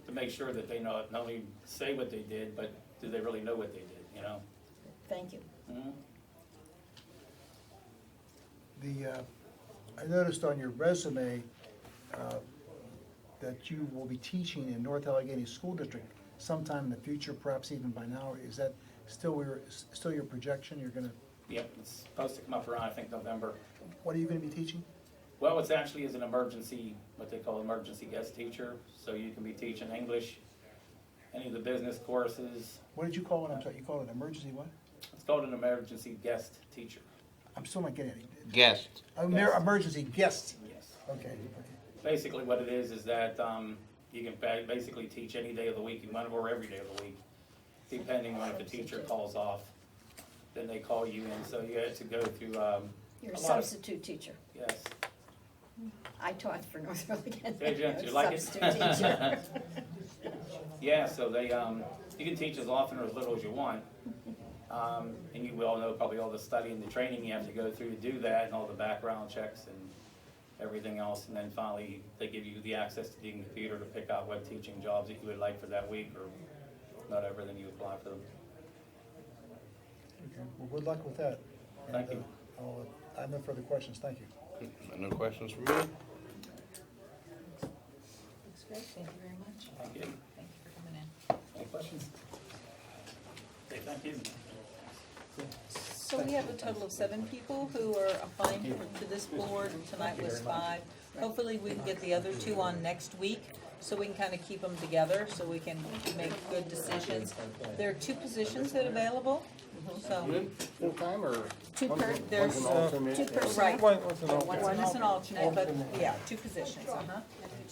to make sure that they not only say what they did, but do they really know what they did, you know? Thank you. Mhm. I noticed on your resume that you will be teaching in North Allegheny School District sometime in the future, perhaps even by now. Is that still your projection? You're gonna, Yep, it's supposed to come up around, I think, November. what are you gonna be teaching? Well, it's actually is an emergency, what they call emergency guest teacher, so you can be teaching English, any of the business courses. What did you call it? I'm sorry, you called it emergency what? It's called an emergency guest teacher. I'm still not getting it. Guest. Emergency guest. Yes. Okay. Basically what it is that you can basically teach any day of the week, or every day of the week, depending on if the teacher calls off, then they call you in, so you had to go through You're a a lot of, substitute teacher. yes. I taught for North Allegheny. Did you? You like it? Substitute teacher. Yeah, so they, you can teach as often or as little as you want. And you all know probably all the study and the training you have to go through to do that, and all the background checks and everything else. And then finally, they give you the access to the computer to pick out what teaching jobs that you would like for that week, or whatever, then you apply for them. Okay. Well, good luck with that. Thank And, you. I have no further questions. Thank you. No questions from me? Looks great, thank you very much. Thank you. Thank you for coming in. Any questions? Okay, thank you. So we have a total of 7 people who are applying to this board, tonight was 5. Hopefully we can get the other 2 on next week, so we can kind of keep them together, so we can make good decisions. There are 2 positions that are available, so, Full-time or? Two per- one's an there's, alternate? two per- right. What's an alternate? One is an alternate, but, yeah, 2 positions,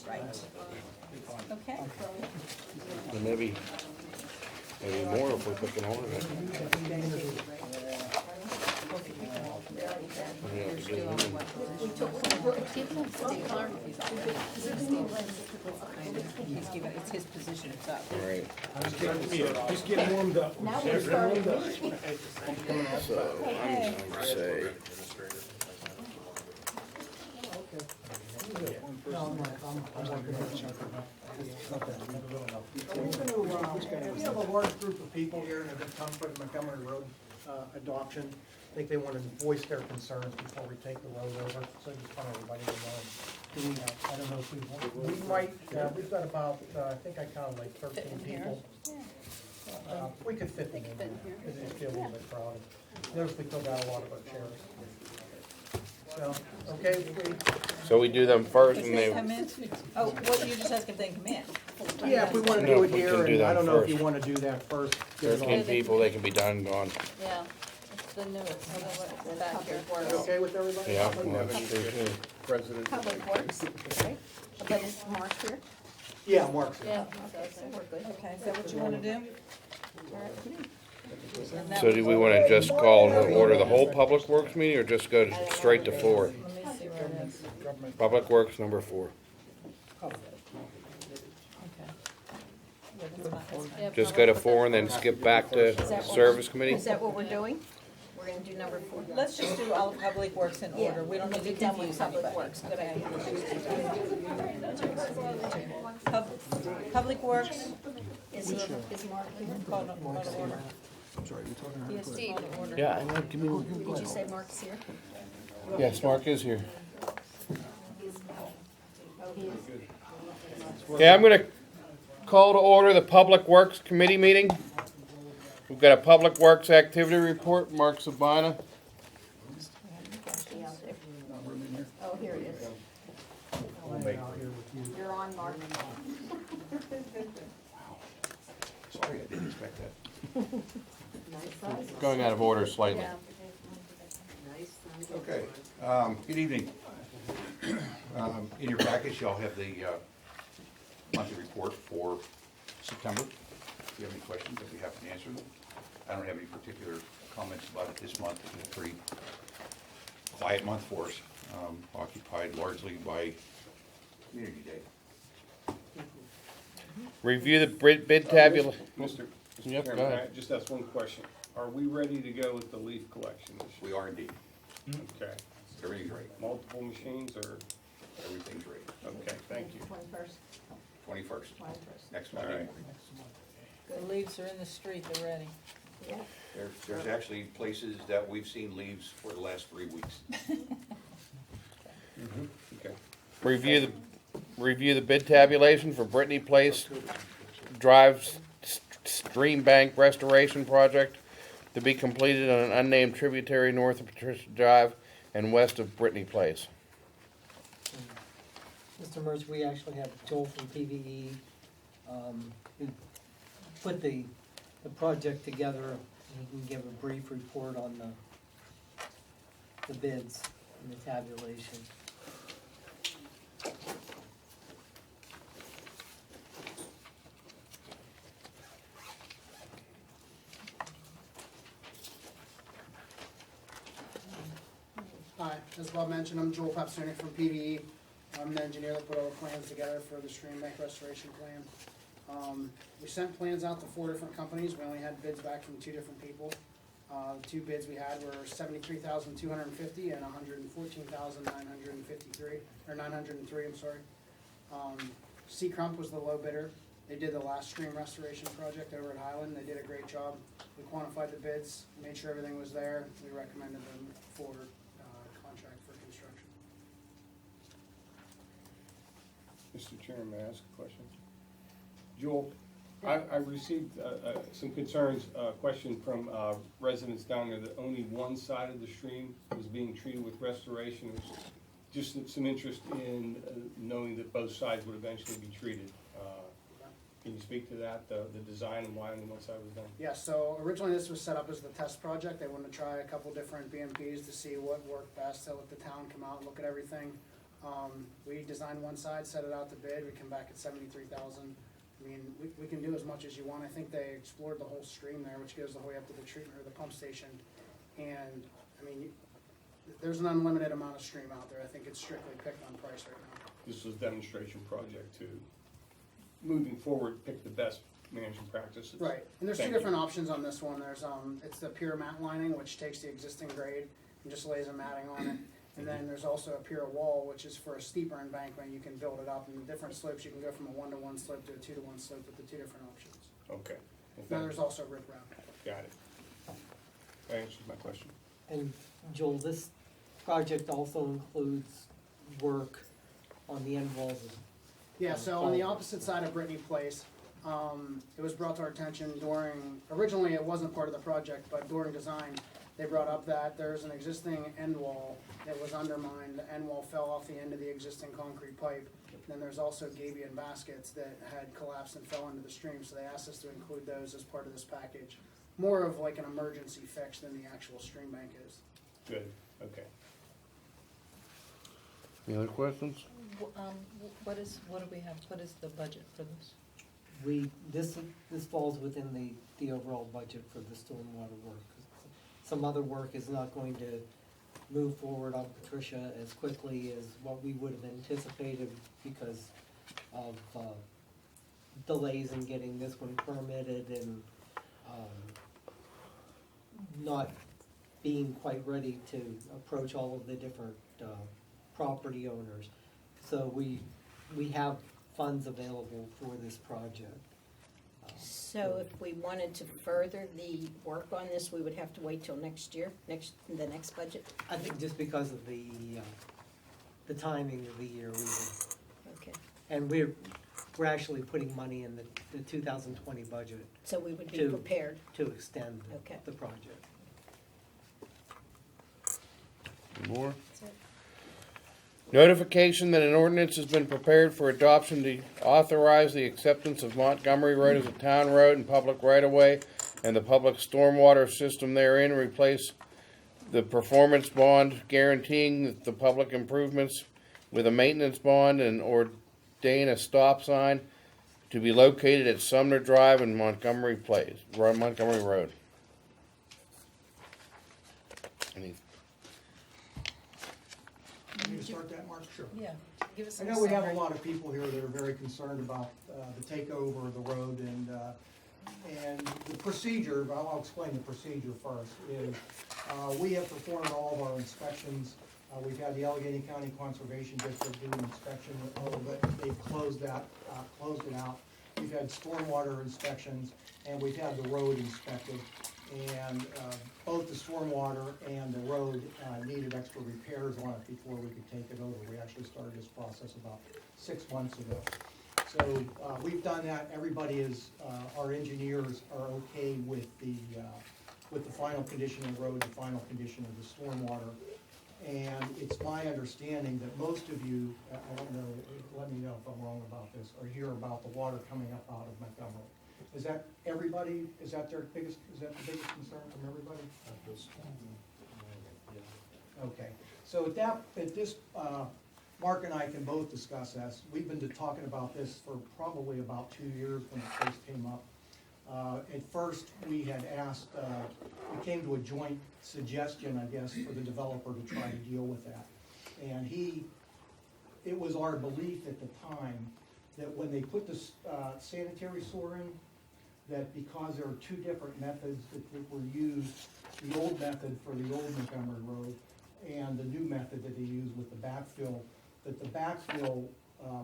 right. Okay. And maybe more if we're picking on it. We took He's given, it's his position, it's up. Right. Just getting warmed up. Now we're starting. So I'm gonna say, We have a large group of people here that have come for the Montgomery Road adoption. I think they want to voice their concerns before we take the road over, so I just want everybody to know. Do we, I don't know if we might, we've got about, I think I counted like 13 people. We could fit them in here, because it's still a little bit crowded. Notice we still got a lot of our chairs. So, okay, so we do them first and they, Come in? Oh, well, you just ask if they can come in. yeah, if we want to No, do it we here, can do and I that don't know if you first. want to do that first. get it all- 13 people, they can be done, gone. Yeah, it's the newest, so what's back here? Okay with everybody? Yeah, well, that's true too. President. Public Works, right? But is Mark here? Yeah, Mark's here. Yeah. So we're good. Okay, is that what you wanna do? And that So was- do we want to just call to order the whole Public Works meeting or just go straight to 4? Let me see where it is. Public Works number 4. Okay. Yeah, that's fine. Yeah, Just go to 4 and then skip back to Service Committee? Is that what we're doing? We're gonna do number 4? Let's just do all of Public Works in order, we don't need to We'll be done with confuse Public anybody. Works. Good idea. Public Works, Is Mark here? call to order. I'm sorry, you're talking He has to call to order. Yeah, I know. Give me one. Did you say Mark's here? Yes, Mark is here. Oh, he is? Okay, I'm going to call to order the Public Works Committee meeting. We've got a Public Works activity report, Mark Sabina. Is he out there? Oh, here it is. You're on, Mark. Sorry, I didn't expect that. Going out of order slightly. Yeah. Okay, good evening. In your package, y'all have the monthly report for September. If you have any questions, I'd be happy to answer them. I don't have any particular comments about it this month. It's been a pretty quiet month for us, occupied largely by Community Day. Review the bid tabula. Mr. Yep, go Chairman, ahead. I just ask one question. Are we ready to go with the leaf collection this We are indeed. year? Okay. Everything's ready. Multiple machines or, Everything's ready. okay, thank you. 21st. 21st, next All Monday right. morning. The leaves are in the street, they're ready. Yeah. There's actually places that we've seen leaves for the last 3 weeks. Okay. Review the bid tabulation for Brittany Place Drive Stream Bank Restoration Project to be completed on an unnamed tributary north of Patricia Drive and west of Brittany Place. Mr. Mertz, we actually have Joel from PVE, who put the project together. He can give a brief report on the bids and the tabulation. Hi, as Bob mentioned, I'm Joel Papsternik from PVE. I'm the engineer that put all the plans together for the stream bank restoration plan. We sent plans out to 4 different companies. We only had bids back from 2 different people. The 2 bids we had were $73,250 and $114,953, or 903, I'm sorry. C. Crump was the low bidder. They did the last stream restoration project over at Highland. They did a great job. We quantified the bids, made sure everything was there. We recommended them for contract for construction. Mr. Chairman, may I ask a question? Joel, I received some concerns, question from residents down there that only one side of the stream was being treated with restoration. There's just some interest in knowing that both sides would eventually be treated. Can you speak to that, the design and why only one side was done? Yeah, so originally this was set up as the test project. They wanted to try a couple different BMPs to see what worked best, to let the town come out and look at everything. We designed one side, set it out to bid, we come back at 73,000. I mean, we can do as much as you want. I think they explored the whole stream there, which goes the whole way up to the treatment or the pump station. And, I mean, there's an unlimited amount of stream out there. I think it's strictly picked on price right now. This was a demonstration project to, moving forward, pick the best management practices. Right, and there's two Thank you. different options on this one. There's, it's the pure mat lining, which takes the existing grade and just lays a matting on it. And then there's also a pure wall, which is for a steeper embankment. You can build it up in different slopes. You can go from a 1-to-1 slope to a 2-to-1 slope with the two different options. Okay. Well, Now thank there's you. also riprap. Got it. That answers my question. And Joel, this project also includes work on the end walls. Yeah, so on the opposite side of Brittany Place, it was brought to our attention originally it wasn't part of the project, but during design, they brought up that there's an existing end wall that was undermined. The end wall fell off the end of the existing concrete pipe. Then there's also gabion baskets that had collapsed and fell into the stream, so they asked us to include those as part of this package. More of like an emergency fix than the actual stream bank is. Good, okay. Any other questions? What do we have, what is the budget for this? This falls within the overall budget for the stormwater work. Some other work is not going to move forward on Patricia as quickly as what we would have anticipated because of delays in getting this one permitted and not being quite ready to approach all of the different property owners. So we have funds available for this project. So if we wanted to further the work on this, we would have to wait till next year, the next budget? I think just because of the timing of the year, we would. Okay, And we're actually putting money in the 2020 budget so we would be To- prepared. to extend Okay. the project. Any more? Notification that an ordinance has been prepared for adoption to authorize the acceptance of Montgomery Road as a town road and public right-of-way and the public stormwater system therein, replace the performance bond guaranteeing that the public improvements with a maintenance bond and ordain a stop sign to be located at Sumner Drive and Montgomery Road. Any Can you start that, Mark? Sure. Yeah, give us I some know we have a summary. lot of people here that are very concerned about the takeover of the road and the procedure, but I'll explain the procedure first, is we have performed all of our inspections. We've had the Allegheny County Conservation District do an inspection of all of it. They've closed it out. We've had stormwater inspections, and we've had the road inspected. And both the stormwater and the road needed extra repairs on it before we could take it over. We actually started this process about 6 months ago. So we've done that. Everybody is, our engineers are okay with the final condition of the road, the final condition of the stormwater. And it's my understanding that most of you, I don't know, let me know if I'm wrong about this, or hear about the water coming up out of Montgomery. Is that everybody, is that the biggest concern from everybody? Okay, so at this, Mark and I can both discuss this. We've been talking about this for probably about 2 years when it first came up. At first, we had asked, we came to a joint suggestion, I guess, for the developer to try to deal with that. And it was our belief at the time that when they put the sanitary sewer in, that because there are two different methods that were used, the old method for the old Montgomery Road and the new method that they use with the backfill, that the backfill,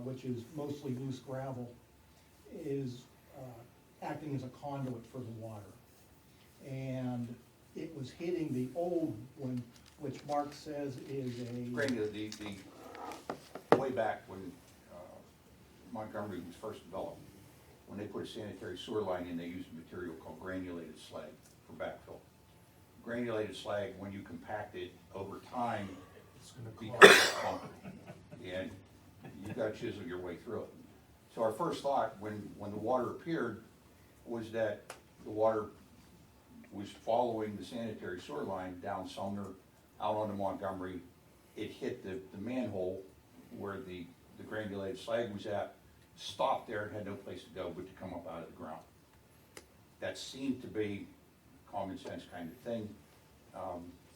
which is mostly loose gravel, is acting as a conduit for the water. And it was hitting the old one, which Mark says is a... Granted, the way back when Montgomery was first developed, when they put a sanitary sewer line in, they used a material called granulated slag for backfill. Granulated slag, when you compact it over time, becomes a clump. And you gotta chisel your way through it. So our first thought, when the water appeared, was that the water was following the sanitary sewer line down Sumner, out onto Montgomery. It hit the manhole where the granulated slag was at, stopped there and had no place to go but to come up out of the ground. That seemed to be a common sense kind of thing.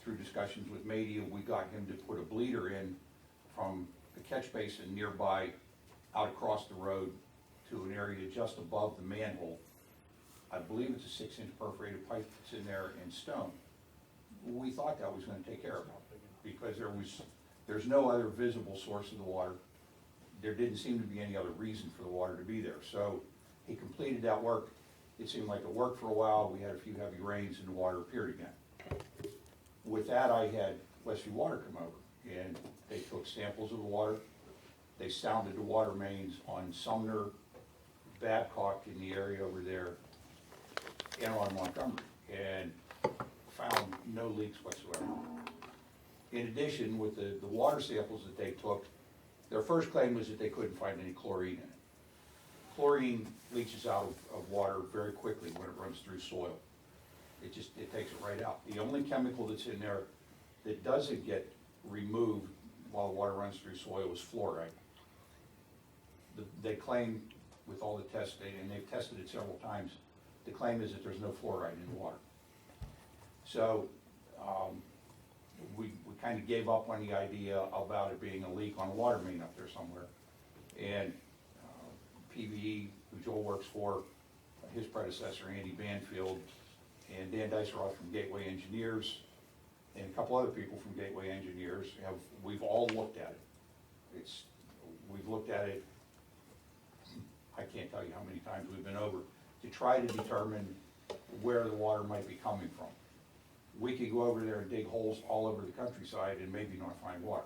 through discussions with Media, we got him to put a bleeder in from the catch basin nearby out across the road to an area just above the manhole. I believe it's a 6-inch perforated pipe that's in there in stone. We thought that was gonna take care of it, because there's no other visible source of the water. There didn't seem to be any other reason for the water to be there. So he completed that work. It seemed like it worked for a while. We had a few heavy rains and the water appeared again. With that, I had Westview Water come over, and they took samples of the water. They sounded the water mains on Sumner, Babcock in the area over there, and on Montgomery, and found no leaks whatsoever. In addition, with the water samples that they took, their first claim was that they couldn't find any chlorine in it. Chlorine leaches out of water very quickly when it runs through soil. It takes it right out. The only chemical that's in there that doesn't get removed while the water runs through soil is fluoride. They claim, with all the testing, and they've tested it several times, the claim is that there's no fluoride in the water. So we kind of gave up on the idea about it being a leak on a water main up there somewhere. And PVE, who Joel works for, his predecessor, Andy Banfield, and Dan Diceroth from Gateway Engineers, and a couple other people from Gateway Engineers, we've all looked at it. We've looked at it, I can't tell you how many times we've been over, to try to determine where the water might be coming from. We could go over there and dig holes all over the countryside and maybe not find water.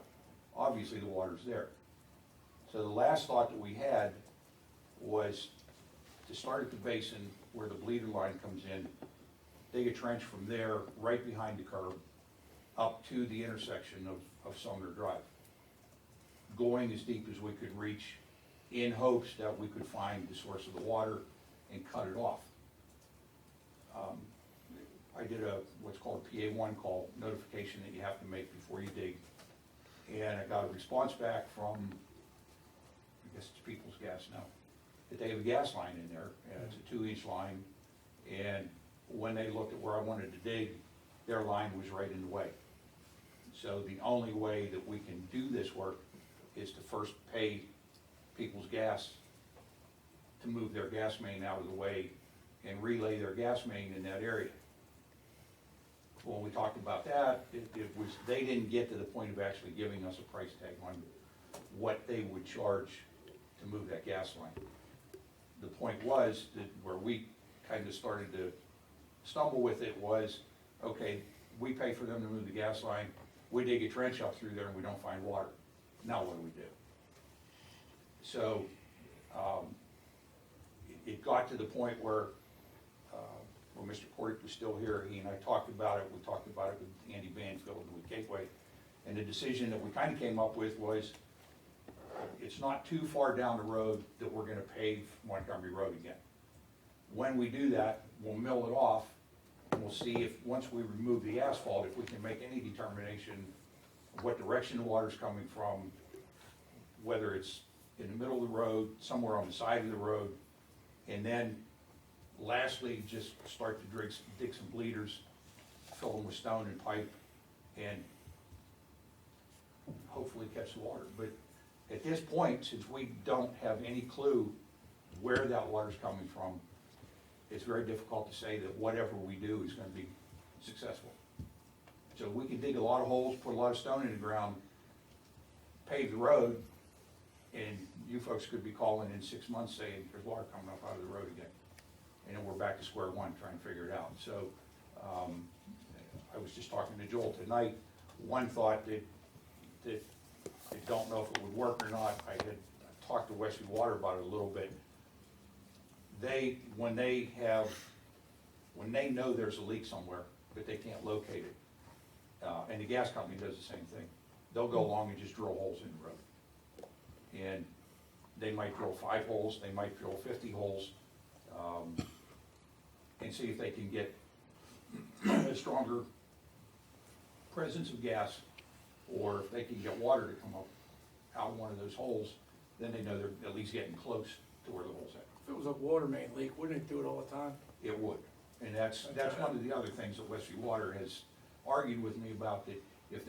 Obviously, the water's there. So the last thought that we had was to start at the basin where the bleeder line comes in, dig a trench from there, right behind the curb, up to the intersection of Sumner Drive, going as deep as we could reach in hopes that we could find the source of the water and cut it off. I did what's called a PA1 call, notification that you have to make before you dig, and I got a response back from, I guess it's People's Gas now, that they have a gas line in there, and it's a 2-inch line, and when they looked at where I wanted to dig, their line was right in the way. So the only way that we can do this work is to first pay People's Gas to move their gas main out of the way and relay their gas main in that area. When we talked about that, they didn't get to the point of actually giving us a price tag on what they would charge to move that gas line. The point was that where we kind of started to stumble with it was, okay, we pay for them to move the gas line, we dig a trench up through there and we don't find water. Now what do we do? So it got to the point where Mr. Court was still here, he and I talked about it, we talked about it with Andy Banfield and with Gateway, and the decision that we kind of came up with was, it's not too far down the road that we're gonna pave Montgomery Road again. When we do that, we'll mill it off, and we'll see if, once we remove the asphalt, if we can make any determination of what direction the water's coming from, whether it's in the middle of the road, somewhere on the side of the road, and then lastly, just start to dig some bleeders, fill them with stone and pipe, and hopefully catch the water. But at this point, since we don't have any clue where that water's coming from, it's very difficult to say that whatever we do is gonna be successful. So we can dig a lot of holes, put a lot of stone in the ground, pave the road, and you folks could be calling in 6 months saying there's water coming up out of the road again. And then we're back to square one trying to figure it out. So I was just talking to Joel tonight. One thought that I don't know if it would work or not. I had talked to Westview Water about it a little bit. When they know there's a leak somewhere, but they can't locate it, and the gas company does the same thing, they'll go along and just drill holes in the road. And they might drill 5 holes, they might drill 50 holes, and see if they can get a stronger presence of gas, or if they can get water to come up out of one of those holes, then they know they're at least getting close to where the hole's at. If it was a water main leak, wouldn't it do it all the time? It would, and that's one of the other things that Westview Water argued with me about that if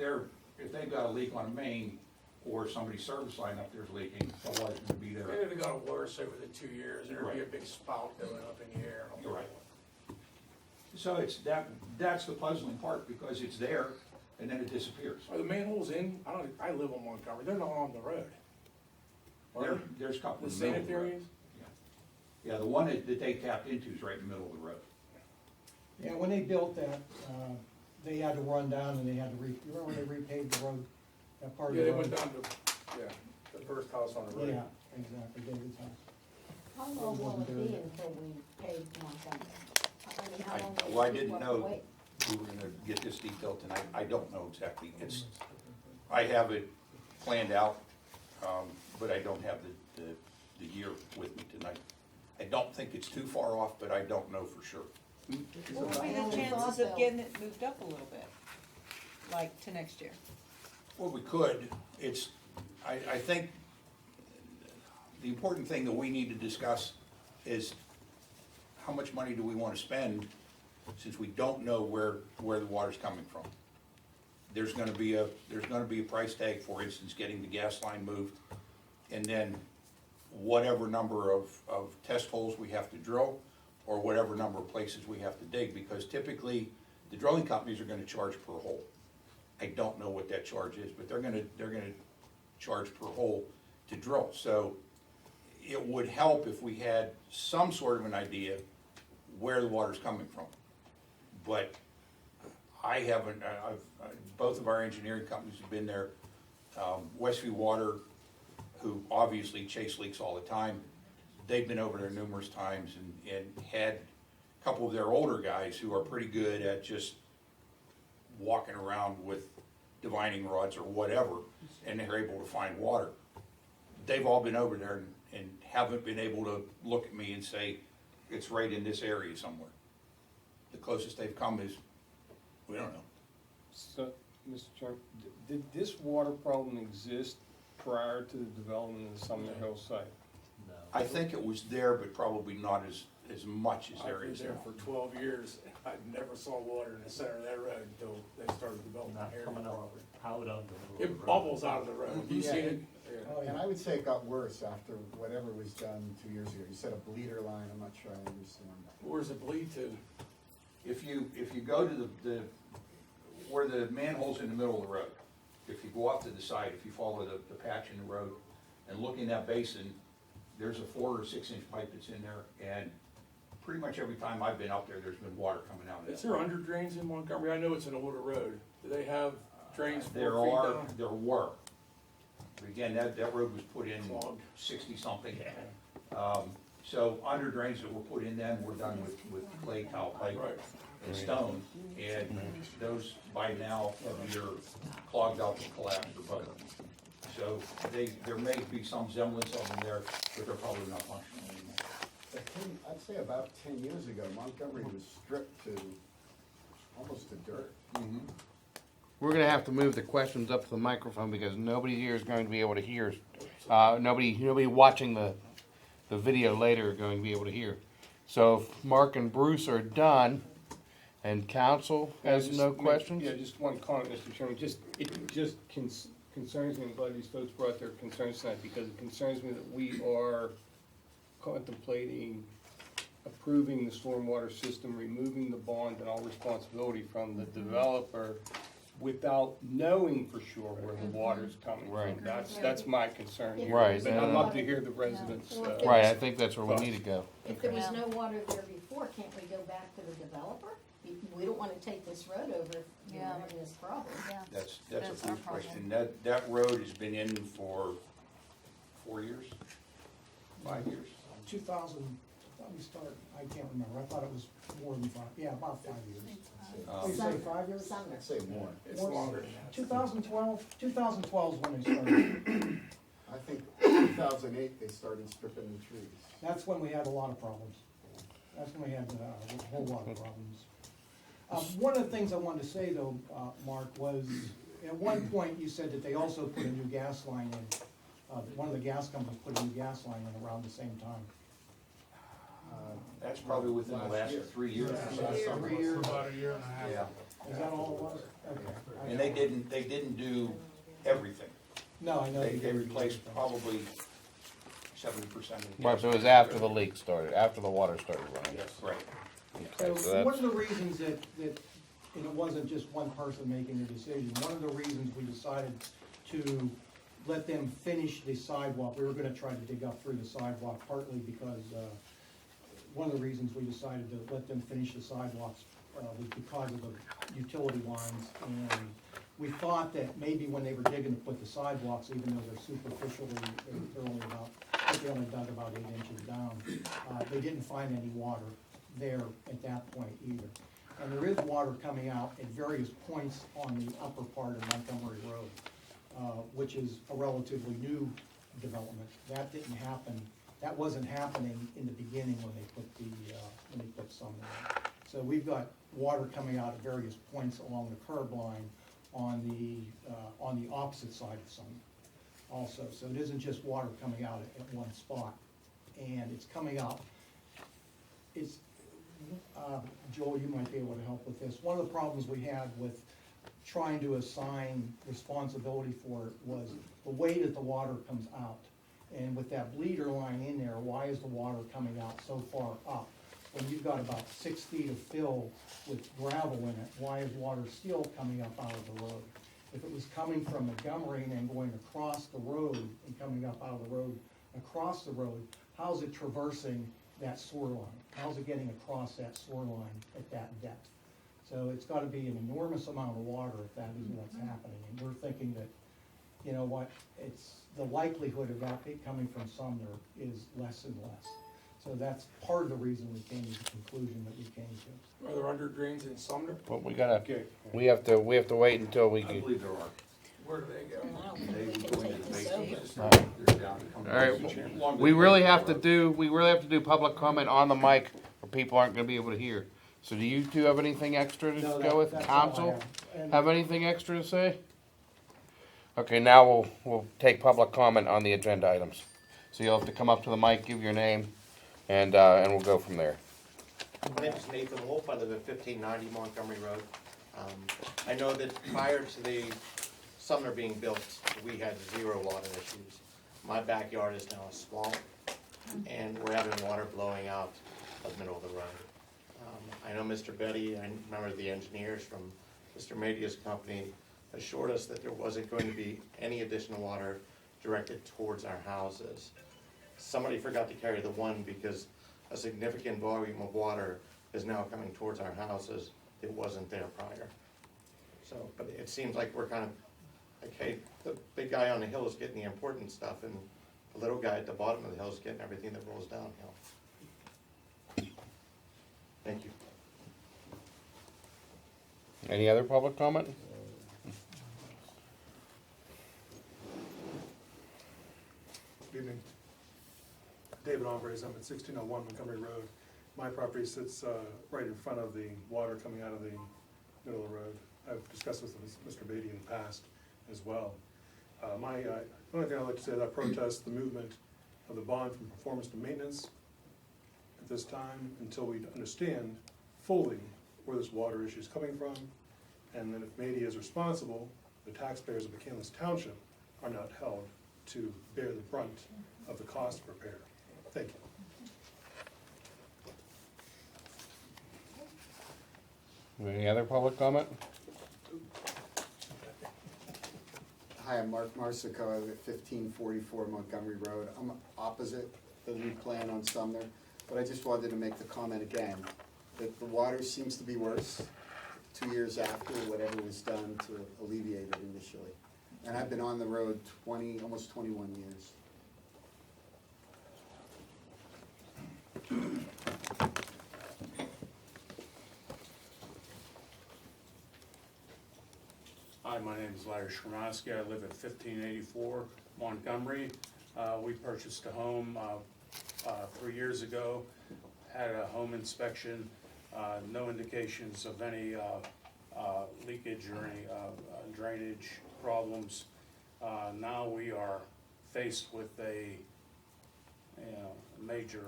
they've got a leak on a main, or somebody's service line up there's leaking, the water's gonna be there. Maybe it got worse over the 2 years, there'd be a Right. big spout going up in the air. You're right. So it's, that's the puzzling part, because it's there, and then it disappears. Are the manholes in, I live on Montgomery, they're not on the road. Are There's a couple The in the middle of the road. sanitary? Yeah, the one that they tapped into is right in the middle of the road. Yeah, when they built that, they had to run down and they had to remember when they repaved the road, that part of Yeah, the they road? went down to, the first house on the road. Yeah, exactly, David's house. How long will it be until we pay Montgomery? I mean, how long will Well, I we didn't have to know wait? we were gonna get this detailed tonight. I don't know exactly. I have it planned out, but I don't have the year with me tonight. I don't think it's too far off, but I don't know for sure. What would be the chances of getting it moved up a little bit, like to next year? Well, we could. I think the important thing that we need to discuss is how much money do we want to spend, since we don't know where the water's coming from. There's gonna be a price tag, for instance, getting the gas line moved, and then whatever number of test holes we have to drill, or whatever number of places we have to dig, because typically, the drilling companies are gonna charge per hole. I don't know what that charge is, but they're gonna charge per hole to drill. So it would help if we had some sort of an idea where the water's coming from. But I haven't, both of our engineering companies have been there. Westview Water, who obviously chase leaks all the time, they've been over there numerous times and had a couple of their older guys who are pretty good at just walking around with divining rods or whatever, and they're able to find water. They've all been over there and haven't been able to look at me and say, it's right in this area somewhere. The closest they've come is, we don't know. So, Mr. Chairman, did this water problem exist prior to the development of the Sumner Hill site? I think it was there, but probably not as much as there I've is been there now. for 12 years, and I never saw water in the center of that road until they started developing that area property. Out of It bubbles out of the road. Have you Yeah, seen it? And I would say it got worse after whatever was done 2 years ago. You said a bleeder line, I'm not sure I understand that. Where's it bleed to? If you go to where the manhole's in the middle of the road, if you go off to the side, if you follow the patch in the road and look in that basin, there's a 4 or 6 inch pipe that's in there, and pretty much every time I've been up there, there's been water coming out of that. Is there under drains in Montgomery? I know it's an older road. Do they have drains 4 feet There down? were. But again, that road was put in Clogged. 60-something. So under drains that were put in then were done with clay tile pipe Right. and stone. And those by now have either clogged up or collapsed or both. So there may be some semblance of them there, but they're probably not functional anymore. I'd say about 10 years ago, Montgomery was stripped to almost to dirt. We're gonna have to move the questions up to the microphone because nobody here is going to be able to hear. Nobody watching the video later are going to be able to hear. So if Mark and Bruce are done, and council has no questions? Yeah, just one comment, Mr. Chairman. It just concerns me, I'm glad these folks brought their concerns tonight, because it concerns me that we are contemplating approving the stormwater system, removing the bond and all responsibility from the developer without knowing for sure where the water's coming Right. from. That's my concern here. Right. But I'd love to hear the residents. Right, I think that's where we need to go. If there was no water there before, can't we go back to the developer? We don't wanna take this road over if we're Yeah. having this problem. That's That's a our good problem. question. That road has been in for 4 years? 5 years? 2000, I thought we started, I can't remember, I thought it was more than 5, yeah, about 5 years. Did you say 5 years? I'd say more. It's longer than that. 2012 is when they started. I think 2008, they started stripping the trees. That's when we had a lot of problems. That's when we had a whole lot of problems. One of the things I wanted to say though, Mark, was at one point you said that they also put a new gas line in. One of the gas companies put a new gas line in around the same time. That's probably within the last 3 years. Yeah, last 3 years. About a year and a half. Yeah. Is that all it was? Okay. And they didn't do everything. No, I know. They you did replaced everything. probably 70% of the. Right, so it was after the leak started, after the water started running. Yes, right. Okay, so So one that's, of the reasons that, and it wasn't just one person making the decision, one of the reasons we decided to let them finish the sidewalk, we were gonna try to dig up through the sidewalk partly because, one of the reasons we decided to let them finish the sidewalks, was because of the utility lines. And we thought that maybe when they were digging to put the sidewalks, even though they're superficially, they're only about, I think they only dug about 8 inches down, they didn't find any water there at that point either. And there is water coming out at various points on the upper part of Montgomery Road, which is a relatively new development. That didn't happen, that wasn't happening in the beginning when they put Sumner in. So we've got water coming out at various points along the curb line on the opposite side of Sumner also. So it isn't just water coming out at one spot. And it's coming out, it's, Joel, you might be able to help with this. One of the problems we had with trying to assign responsibility for it was the way that the water comes out. And with that bleeder line in there, why is the water coming out so far up? When you've got about 6 feet of fill with gravel in it, why is water still coming up out of the road? If it was coming from Montgomery and then going across the road and coming up out of the road, across the road, how's it traversing that sewer line? How's it getting across that sewer line at that depth? So it's gotta be an enormous amount of water if that is what's happening. And we're thinking that, you know what, it's, the likelihood of that coming from Sumner is less and less. So that's part of the reason we came to the conclusion that we came to. Are there under drains in Sumner? well, we gotta, Okay. we have to wait until we I can. believe there are. Where do they go? I don't They think would they go can into the take basement. this They're down to come All right, to the chamber. we really have to do public comment on the mic, or people aren't gonna be able to hear. So do you two have anything extra to No, go with? that's all I Council, have. And- have anything extra to say? Okay, now we'll take public comment on the agenda items. So you'll have to come up to the mic, give your name, and we'll go from there. My name is Nathan Wolf. I live at 1590 Montgomery Road. I know that prior to the Sumner being built, we had 0 water issues. My backyard is now a swamp, and we're having water blowing out of the middle of the road. I know Mr. Betty, I remember the engineers from Mr. Media's company assured us that there wasn't going to be any additional water directed towards our houses. Somebody forgot to carry the one because a significant volume of water is now coming towards our houses. It wasn't there prior. So, but it seems like we're kind of, like, hey, the big guy on the hill is getting the important stuff and the little guy at the bottom of the hill is getting everything that rolls downhill. Thank you. Any other public comment? Good evening. David Alvarez, I'm at 1601 Montgomery Road. My property sits right in front of the water coming out of the middle of the road. I've discussed this with Mr. Beatty in the past as well. The only thing I'd like to say is I protest the movement of the bond from performance to maintenance at this time until we understand fully where this water issue is coming from. And then if Media is responsible, the taxpayers of McCandless Township are not held to bear the brunt of the cost of repair. Thank you. Any other public comment? Hi, I'm Mark Marsico, I live at 1544 Montgomery Road. I'm opposite the new plan on Sumner, but I just wanted to make the comment again, that the water seems to be worse 2 years after whatever was done to alleviate it initially. And I've been on the road almost 21 years. Hi, my name is Larry Shermansky. I live at 1584 Montgomery. We purchased a home 3 years ago, had a home inspection, no indications of any leakage or any drainage problems. Now we are faced with a major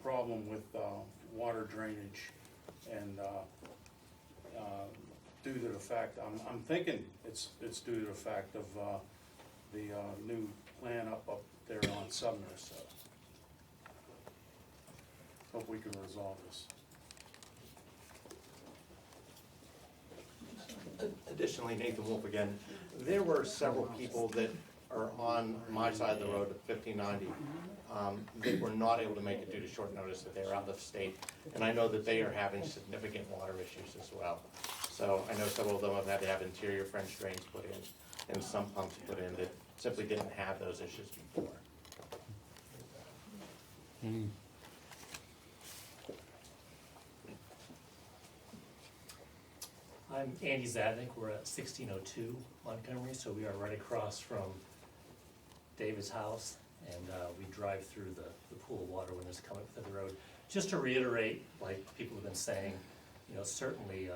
problem with water drainage. And due to the fact, I'm thinking it's due to the fact of the new plan up there on Sumner, so hope we can resolve this. Additionally, Nathan Wolf again, there were several people that are on my side of the road at 1590 that were not able to make it due to short notice, that they were out of state. And I know that they are having significant water issues as well. So I know several of them have had to have interior French drains put in and some pumps put in that simply didn't have those issues before. I'm Andy Zadnik. We're at 1602 Montgomery, so we are right across from David's house, and we drive through the pool of water when it's coming up to the road. Just to reiterate, like people have been saying, certainly,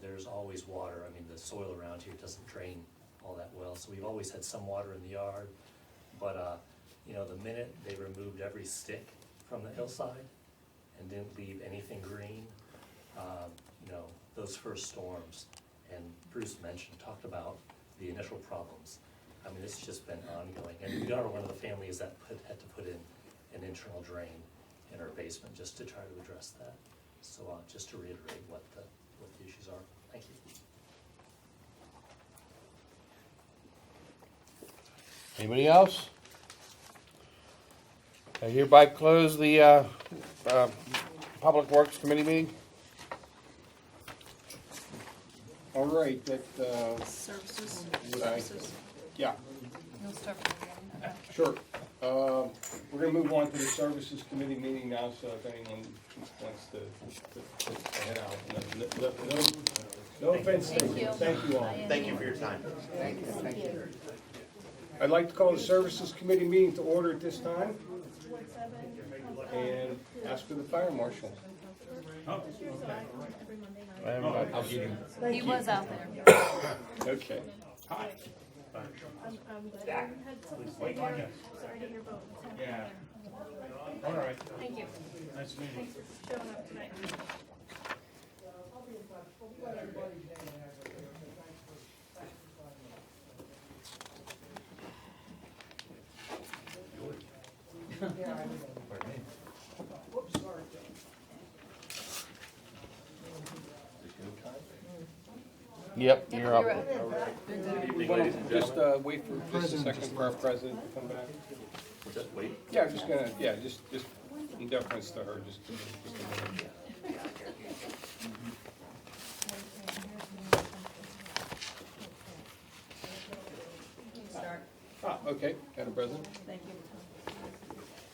there's always water. I mean, the soil around here doesn't drain all that well, so we've always had some water in the yard. But, the minute they removed every stick from the hillside and didn't leave anything green, those first storms, and Bruce talked about the initial problems. I mean, it's just been ongoing, and we are one of the families that had to put in an internal drain in our basement just to try to address that. So just to reiterate what the issues are. Thank you. Anybody else? I hereby close the Public Works Committee meeting. All right, that, Services. yeah, You'll start from the beginning. sure. We're gonna move on to the Services Committee meeting now, so if anyone wants to head out. No offense, Thank you. thank you all. Thank you for your time. Thank you. I'd like to call the Services Committee meeting to order at this time and ask for the fire marshal. I'll give you. He was out there. Okay. Hi. Zach. Wait, Sorry to hear both. Yeah. All right. Thank you. Nice meeting you. Thanks for showing up tonight. Yep, you're up. Just wait for just a second for our president to come back. Just wait. Yeah, I'm just gonna, just in deference to her, just a minute. Start. Okay, Madam President. Thank you.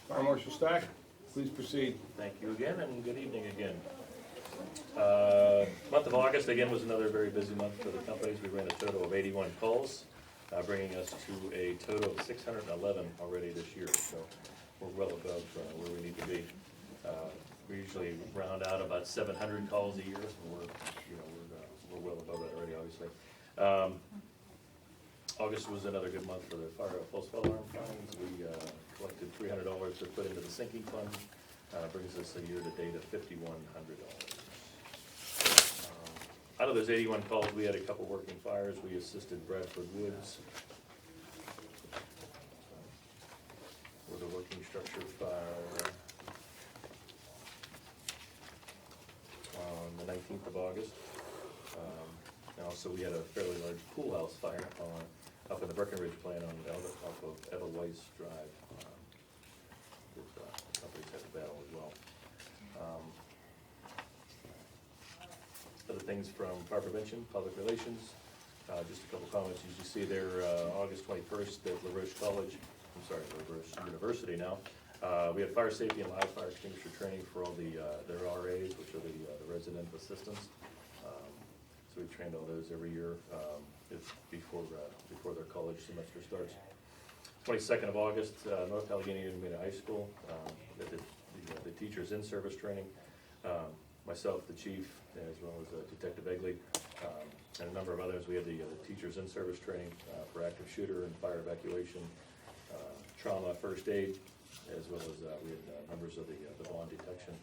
Fire Marshal Stack, please proceed. Thank you again, and good evening again. Month of August, again, was another very busy month for the companies. We ran a total of 81 calls, bringing us to a total of 611 already this year. So we're well above where we need to be. We usually round out about 700 calls a year, so we're well above that already, obviously. August was another good month for the false alarm fines. We collected $300 to put into the sinking fund. Brings us a year-to-date of $5,100. Out of those 81 calls, we had a couple working fires. We assisted Bradford Woods with a working structure fire on the 19th of August. And also, we had a fairly large pool house fire up in the Breckenridge plant off of Eva Weiss Drive. The companies had to battle as well. Other things from fire prevention, public relations, just a couple comments. As you see there, August 21st at LaRoche LaRoche University now. We had fire safety and live fire extinguisher training for all their RAs, which are the resident assistants. So we trained all those every year before their college semester starts. 22nd of August, North Allegheny Intermediate High School, the teachers in-service training. Myself, the chief, as well as Detective Egley, and a number of others. We had the teachers in-service training for active shooter and fire evacuation, trauma, first aid. as well as we had members of the bond detection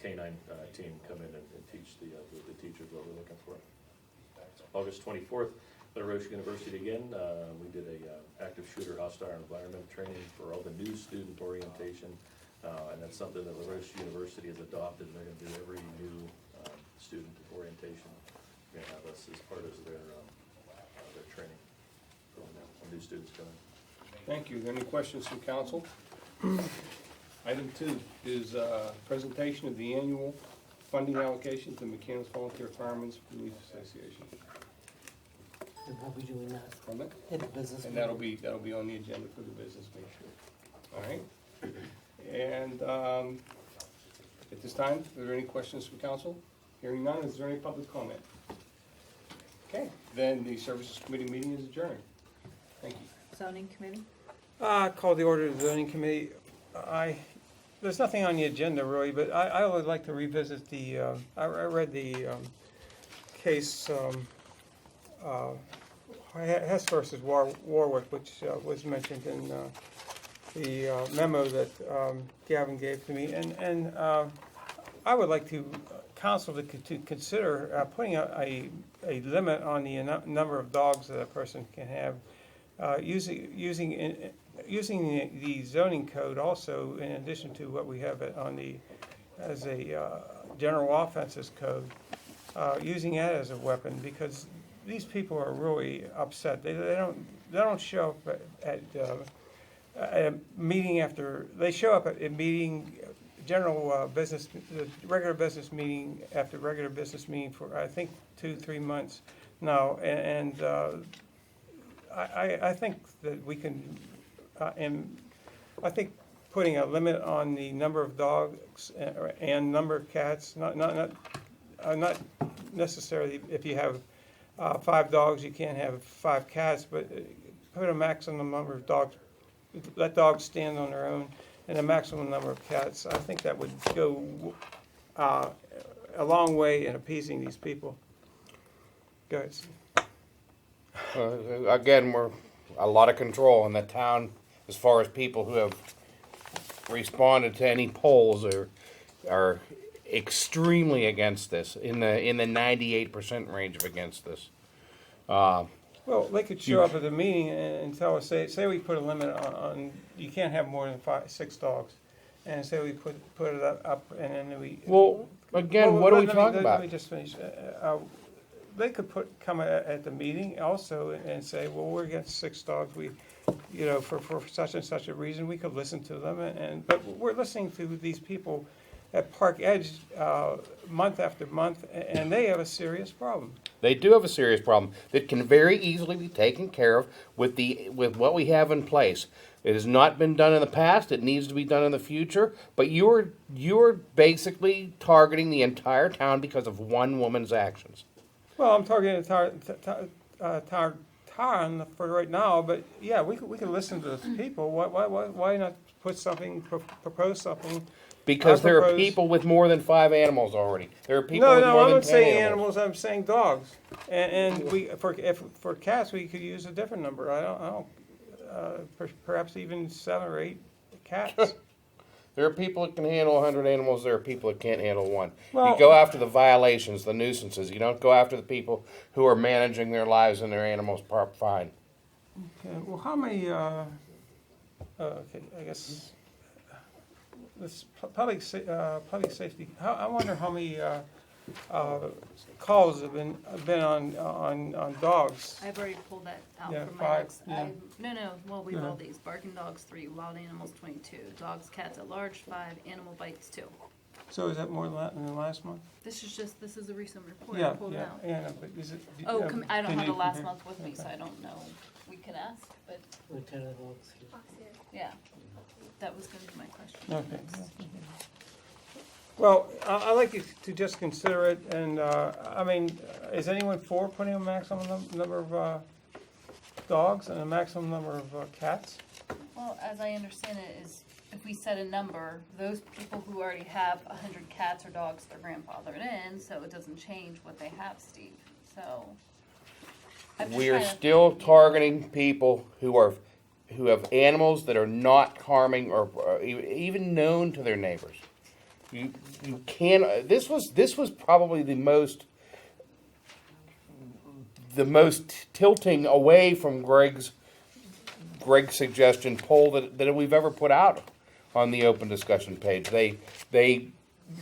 canine team come in and teach the teachers what we're looking for. August 24th, at LaRoche University again, we did a active shooter hostile environment training for all the new student orientation, and that's something that LaRoche University has adopted. They're going to do every new student orientation. They're going to have us as part of their training when new students come in. Thank you. Any questions from council? Item 2 is presentation of the annual funding allocation to McCandless Volunteer Firemen's Relief Association. And we'll be doing that Pardon? at the business. And that'll be on the agenda for the business meeting. All right? And at this time, are there any questions from council? Hearing none, is there any public comment? Okay, then the Services Committee meeting is adjourned. Thank you. Zoning committee? Call the order of the zoning committee. There's nothing on the agenda really, but I would like to revisit I read the case, Hess versus Warwick, which was mentioned in the memo that Gavin gave to me. And I would like to council to consider putting a limit on the number of dogs that a person can have, using the zoning code also, in addition to what we have as a general offenses code, using that as a weapon, because these people are really upset. They don't show up at a meeting after they show up at a meeting, general business, regular business meeting after regular business meeting for I think 2-3 months now, and I think that we can. And I think putting a limit on the number of dogs and number of cats, not necessarily if you have 5 dogs, you can't have 5 cats, but put a maximum number of dogs, let dogs stand on their own, and a maximum number of cats. I think that would go a long way in appeasing these people. Guys. Again, we're a lot of control in the town as far as people who have responded to any polls are extremely against this, in the 98% range of against this. Well, they could show up at the meeting and tell us, say we put a limit on you can't have more than 6 dogs, and say we put it up, and then we. Well, again, what are we talking about? Let me just finish. They could come at the meeting also and say, well, we're against 6 dogs. We, for such and such a reason, we could listen to them, but we're listening to these people at Park Edge month after month, and they have a serious problem. They do have a serious problem that can very easily be taken care of with what we have in place. It has not been done in the past. It needs to be done in the future. But you're basically targeting the entire town because of one woman's actions. Well, I'm targeting town for right now, but yeah, we could listen to the people. Why not propose something? Because there are people with more than 5 animals already. There are people with more I'm than not 10 saying animals. I'm saying dogs. And for cats, we could use a different number. I don't perhaps even 7 or 8 cats. There are people that can handle 100 animals. There are people that can't handle 1. Well, you go after the violations, the nuisances. You don't go after the people who are managing their lives and their animals fine. Okay. Well, how many? Okay, I guess this public safety. I wonder how many calls have been on dogs. I've already pulled that out Yeah, from my 5, notes. yeah. Well, we Yeah. rolled these. Barking dogs 3, wild animals 22, dogs, cats at large 5, animal bites 2. So is that more than the last month? This is a recent report Yeah, I pulled out. yeah. But is it? I don't can have you the last compare? month with me, so I don't know. We can ask, but Lieutenant Oaks. yeah, that was going to be my question. Okay. Well, I'd like you to just consider it, and, is anyone for putting a maximum number of dogs and a maximum number of cats? Well, as I understand it, is if we set a number, those people who already have 100 cats or dogs, they're grandfathered in, so it doesn't change what they have, Steve. So I'm just We are trying to- still targeting people who who have animals that are not harming or even known to their neighbors. You can. This was probably the most tilting away from Greg's suggestion poll that we've ever put out on the open discussion page.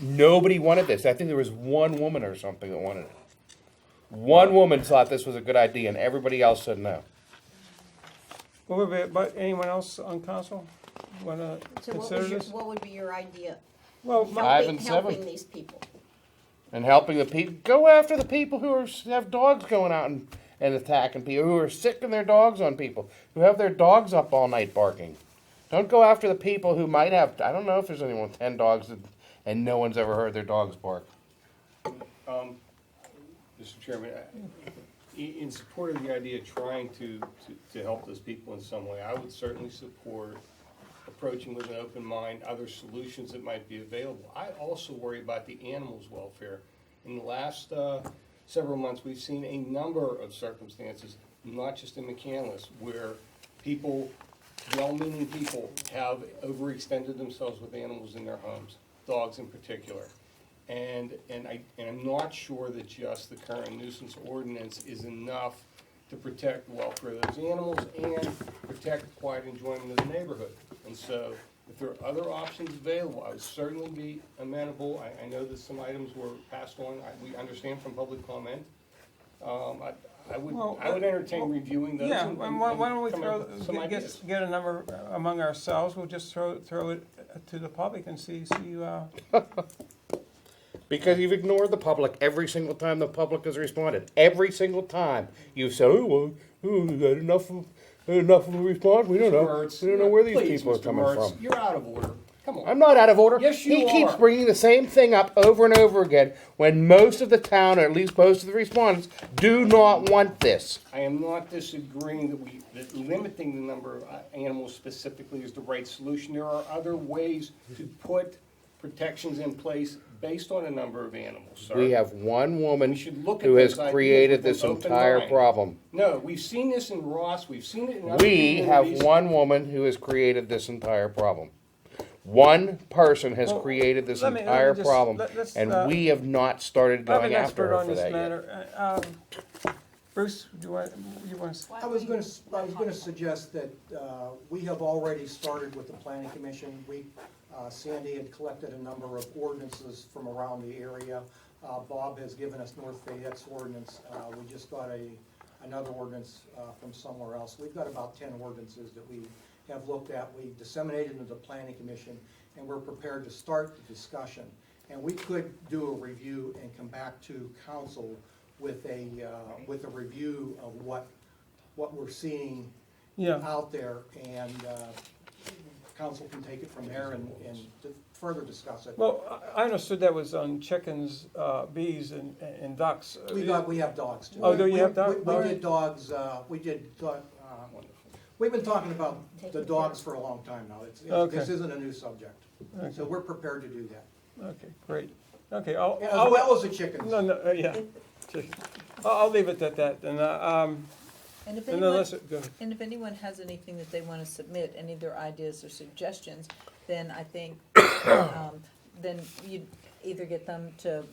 Nobody wanted this. I think there was one woman or something that wanted it. One woman thought this was a good idea, and everybody else said no. But anyone else on council want to So consider this? what would be your idea? Well, Helping these people. And helping the people, go after the people who have dogs going out and attacking people, who are sicking their dogs on people, who have their dogs up all night barking. Don't go after the people who might have, I don't know if there's anyone with 10 dogs and no one's ever heard their dogs bark. Mr. Chairman, in support of the idea of trying to help those people in some way, I would certainly support approaching with an open mind other solutions that might be available. I also worry about the animals' welfare. In the last several months, we've seen a number of circumstances, not just in McCandless, where people, well-meaning people, have overextended themselves with animals in their homes, dogs in particular. And I'm not sure that just the current nuisance ordinance is enough to protect the welfare of those animals and protect the quiet enjoyment of the neighborhood. And so, if there are other options available, I would certainly be amenable. I know that some items were passed on, we understand from public comment. I would entertain reviewing those. Yeah, and why don't we come up with some ideas. get a number among ourselves? We'll just throw it to the public and see. Because you've ignored the public every single time the public has responded. Every single time you've said, is that enough of a response? We don't know. Mertz, We don't know where these please, people are Mr. coming Mertz, from. You're out of order. Come on. I'm not out of order. Yes, you He keeps are. bringing the same thing up over and over again when most of the town, or at least most of the respondents, do not want this. I am not disagreeing that limiting the number of animals specifically is the right solution. There are other ways to put protections in place based on a number of animals, sir. We have one woman We should look at who has those ideas created with an this open entire mind. problem. No, we've seen this in Ross, we've seen it in other We have communities. one woman who has created this entire problem. One person has Well, created this let me entire just- problem, let's, and we have not started I'm an going after expert her on for this that yet. matter. Bruce, do you want to? I was gonna suggest that, we have already started with the planning commission. Sandy had collected a number of ordinances from around the area. Bob has given us North Fayette's ordinance. We just got another ordinance, from somewhere else. We've got about 10 ordinances that we have looked at. We disseminated into the planning commission, and we're prepared to start the discussion. And we could do a review and come back to council with a review of what we're seeing out there, and council can take it from there and further discuss it. Well, I understood that was on chickens, bees, and ducks. We have dogs too. Oh, do you have dogs? We did dogs, we've been talking about the dogs for a long time now. Okay. This isn't a new subject. Okay. So we're prepared to do that. Okay, great. Okay, As well as the chickens. No, yeah. Chicken. I'll leave it at that, and, And if and anyone, unless go ahead. and if anyone has anything that they want to submit, any of their ideas or suggestions, then I think, then you either get them to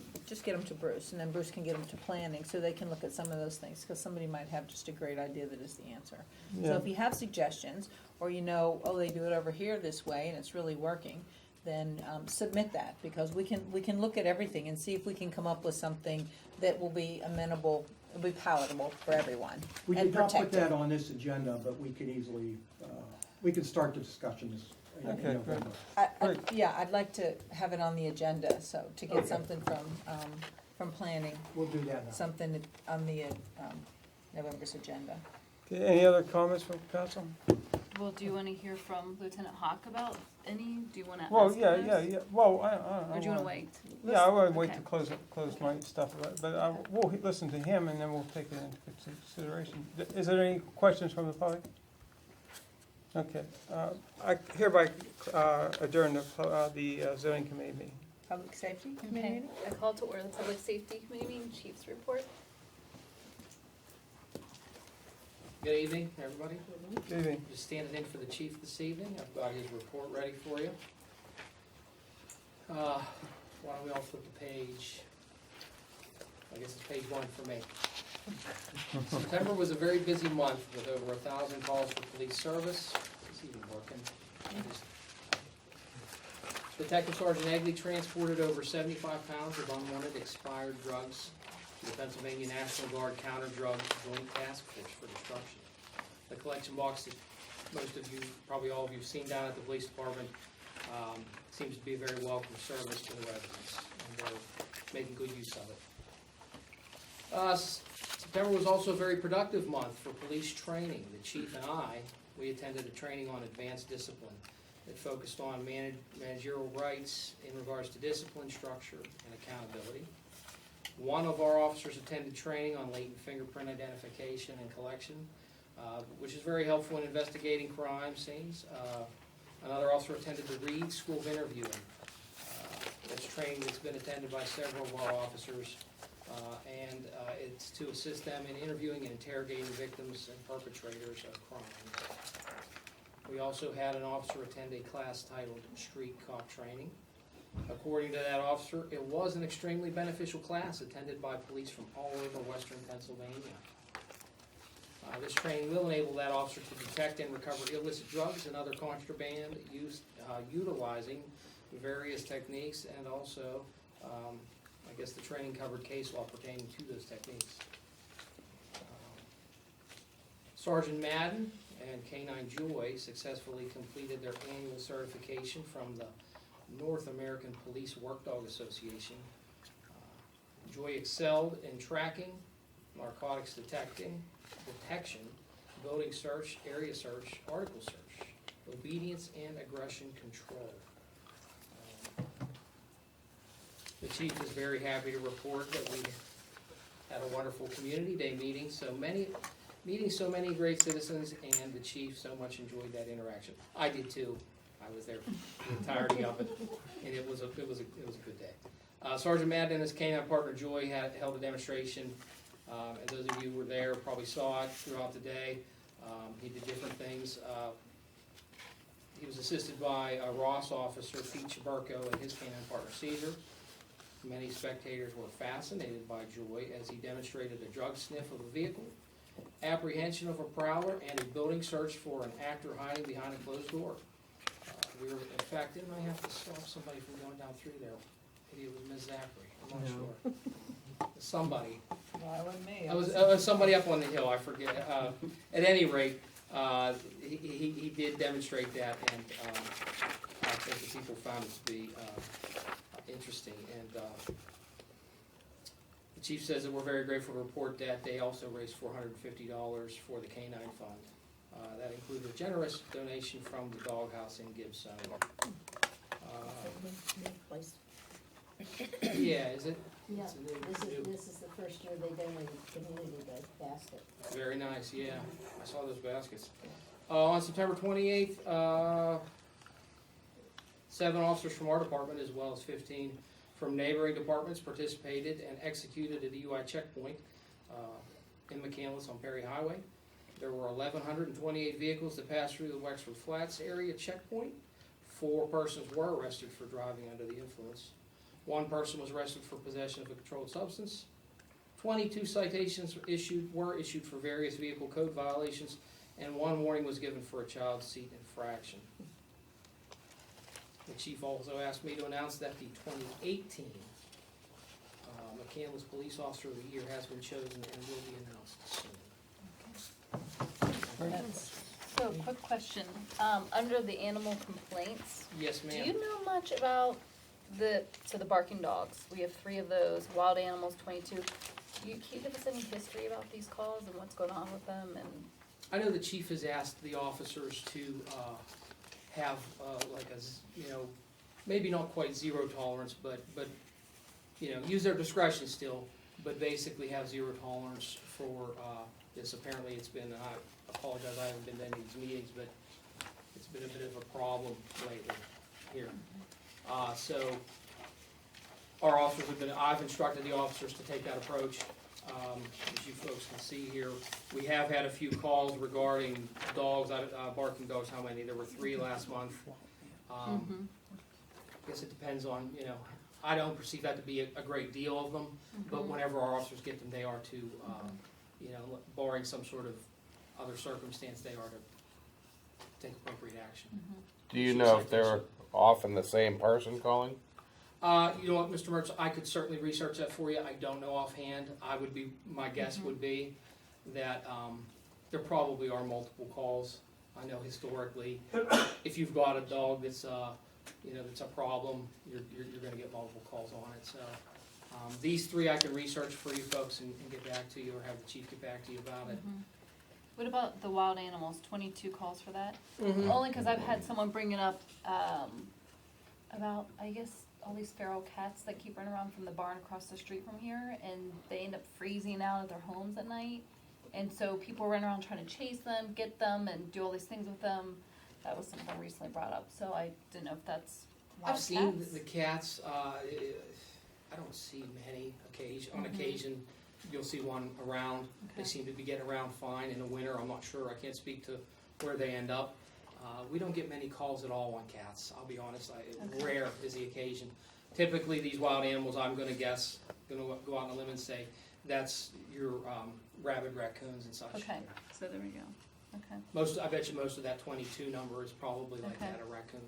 Bruce, and then Bruce can get them to planning, so they can look at some of those things, because somebody might have just a great idea that is the answer. So Yeah. if you have suggestions, or you know, oh, they do it over here this way, and it's really working, then submit that, because we can look at everything and see if we can come up with something that will be amenable, will be palatable for everyone, We and did not put protect that it. on this agenda, but we can easily, we can start the discussions in Okay, November. Yeah, I'd like to have it on the agenda, so to get Okay. something from planning, We'll do that now. something on the November's agenda. Okay, any other comments from council? Well, do you wanna hear from Lieutenant Hawk about any? Do you wanna ask Well, those? yeah. Well, Or do you wanna wait? Yeah, I want to wait Okay. to close my stuff, but we'll listen to him and then we'll take it into consideration. Is there any questions from the public? Okay, I hereby adjourn the zoning committee meeting. Public safety committee Okay, meeting? I call to order the Public Safety Committee meeting, Chief's report. Good evening, everybody. Good evening. Just standing in for the chief this evening. I've got his report ready for you. Why don't we all flip the page? I guess it's page 1 for me. September was a very busy month with over 1,000 calls for police service. Is he even working? Detective Sergeant Egley transported over 75 pounds of unwanted expired drugs to the Pennsylvania National Guard Counter-Drug Joint Task Force for destruction. The collection box that most of you, probably all of you, have seen down at the police department seems to be a very welcome service to the residents, and they're making good use of it. September was also a very productive month for police training. The chief and we attended a training on advanced discipline that focused on managerial rights in regards to discipline, structure, and accountability. One of our officers attended training on latent fingerprint identification and collection, which is very helpful in investigating crime scenes. Another officer attended the Reed School of Interviewing. That's training that's been attended by several of our officers, and it's to assist them in interviewing and interrogating victims and perpetrators of crime. We also had an officer attend a class titled Street Cop Training. According to that officer, it was an extremely beneficial class attended by police from all over western Pennsylvania. This training will enable that officer to detect and recover illicit drugs and other contraband utilizing various techniques, and also, I guess the training covered case law pertaining to those techniques. Sergeant Madden and K-9 Joy successfully completed their annual certification from the North American Police Workdog Association. Joy excelled in tracking, narcotics detection, voting search, area search, article search, obedience, and aggression control. The chief is very happy to report that we had a wonderful community day meeting meeting so many great citizens, and the chief so much enjoyed that interaction. I did too. I was there the entirety of it, and it was a good day. Sergeant Madden and his canine partner Joy held a demonstration, and those of you who were there probably saw it throughout the day. He did different things. He was assisted by a Ross officer, Pete Chaburko, and his canine partner Caesar. Many spectators were fascinated by Joy as he demonstrated a drug sniff of a vehicle, apprehension of a prowler, and a building search for an actor hiding behind a closed door. In fact, didn't I have to stop somebody from going down through there? Maybe it was Ms. Zachary, I'm not sure. Somebody. Well, it wasn't me. It was somebody up on the hill, I forget. At any rate, he did demonstrate that, and I think the people found it to be interesting. And the chief says that we're very grateful to report that they also raised $450 for the K-9 fund. That included a generous donation from the doghouse in Gibson. Yeah, is it? Yeah, It's a new- this is the first year they donated community basket. Very nice, yeah. I saw those baskets. On September 28th, 7 officers from our department, as well as 15 from neighboring departments, participated and executed a DUI checkpoint in McCandless on Perry Highway. There were 1,128 vehicles that passed through the Wexford Flats area checkpoint. 4 persons were arrested for driving under the influence. 1 person was arrested for possession of a controlled substance. 22 citations were issued for various vehicle code violations, and 1 warning was given for a child seat infraction. The chief also asked me to announce that the 2018 McCandless Police Officer of the Year has been chosen and will be announced soon. So, quick question, under the animal complaints, Yes, do ma'am. you know much about the barking dogs? We have 3 of those, wild animals, 22. Can you give us any history about these calls and what's going on with them? And I know the chief has asked the officers to have maybe not quite zero tolerance, but use their discretion still, but basically have zero tolerance for this. Apparently it's been, I apologize, I haven't been to any of these meetings, but it's been a bit of a problem lately here. So our officers I've instructed the officers to take that approach. as you folks can see here, we have had a few calls regarding dogs, barking dogs, how many? There were 3 last month. Mm-hmm. I guess it depends on, I don't perceive that to be a great deal of them, but whenever our officers get them, they are to, barring some sort of other circumstance, they are to take appropriate action. Do you know if they're often the same person calling? You know what, Mr. Mertz, I could certainly research that for you. I don't know offhand. My guess would be that there probably are multiple calls. I know historically, if you've got a dog that's that's a problem, you're going to get multiple calls on it. So these 3 I can research for you folks and get back to you, or have the chief get back to you about it. What about the wild animals? 22 calls for that? Mhm. Only because I've had someone bring it up about, I guess, all these feral cats that keep running around from the barn across the street from here, and they end up freezing out of their homes at night. And so people run around trying to chase them, get them, and do all these things with them. That was something recently brought up, so I didn't know if that's wild I've seen cats. the cats. I don't see many. On occasion, you'll see one around. They seem to be getting around fine in the winter. I'm not sure. I can't speak to where they end up. We don't get many calls at all on cats. I'll be honest. Rare is the occasion. Typically, these wild animals, I'm going to guess, going to go out on a limb and say, that's your rabid raccoons and such. Okay, so there we go. Okay. I bet you most of that 22 number is probably like Okay. that, a raccoon.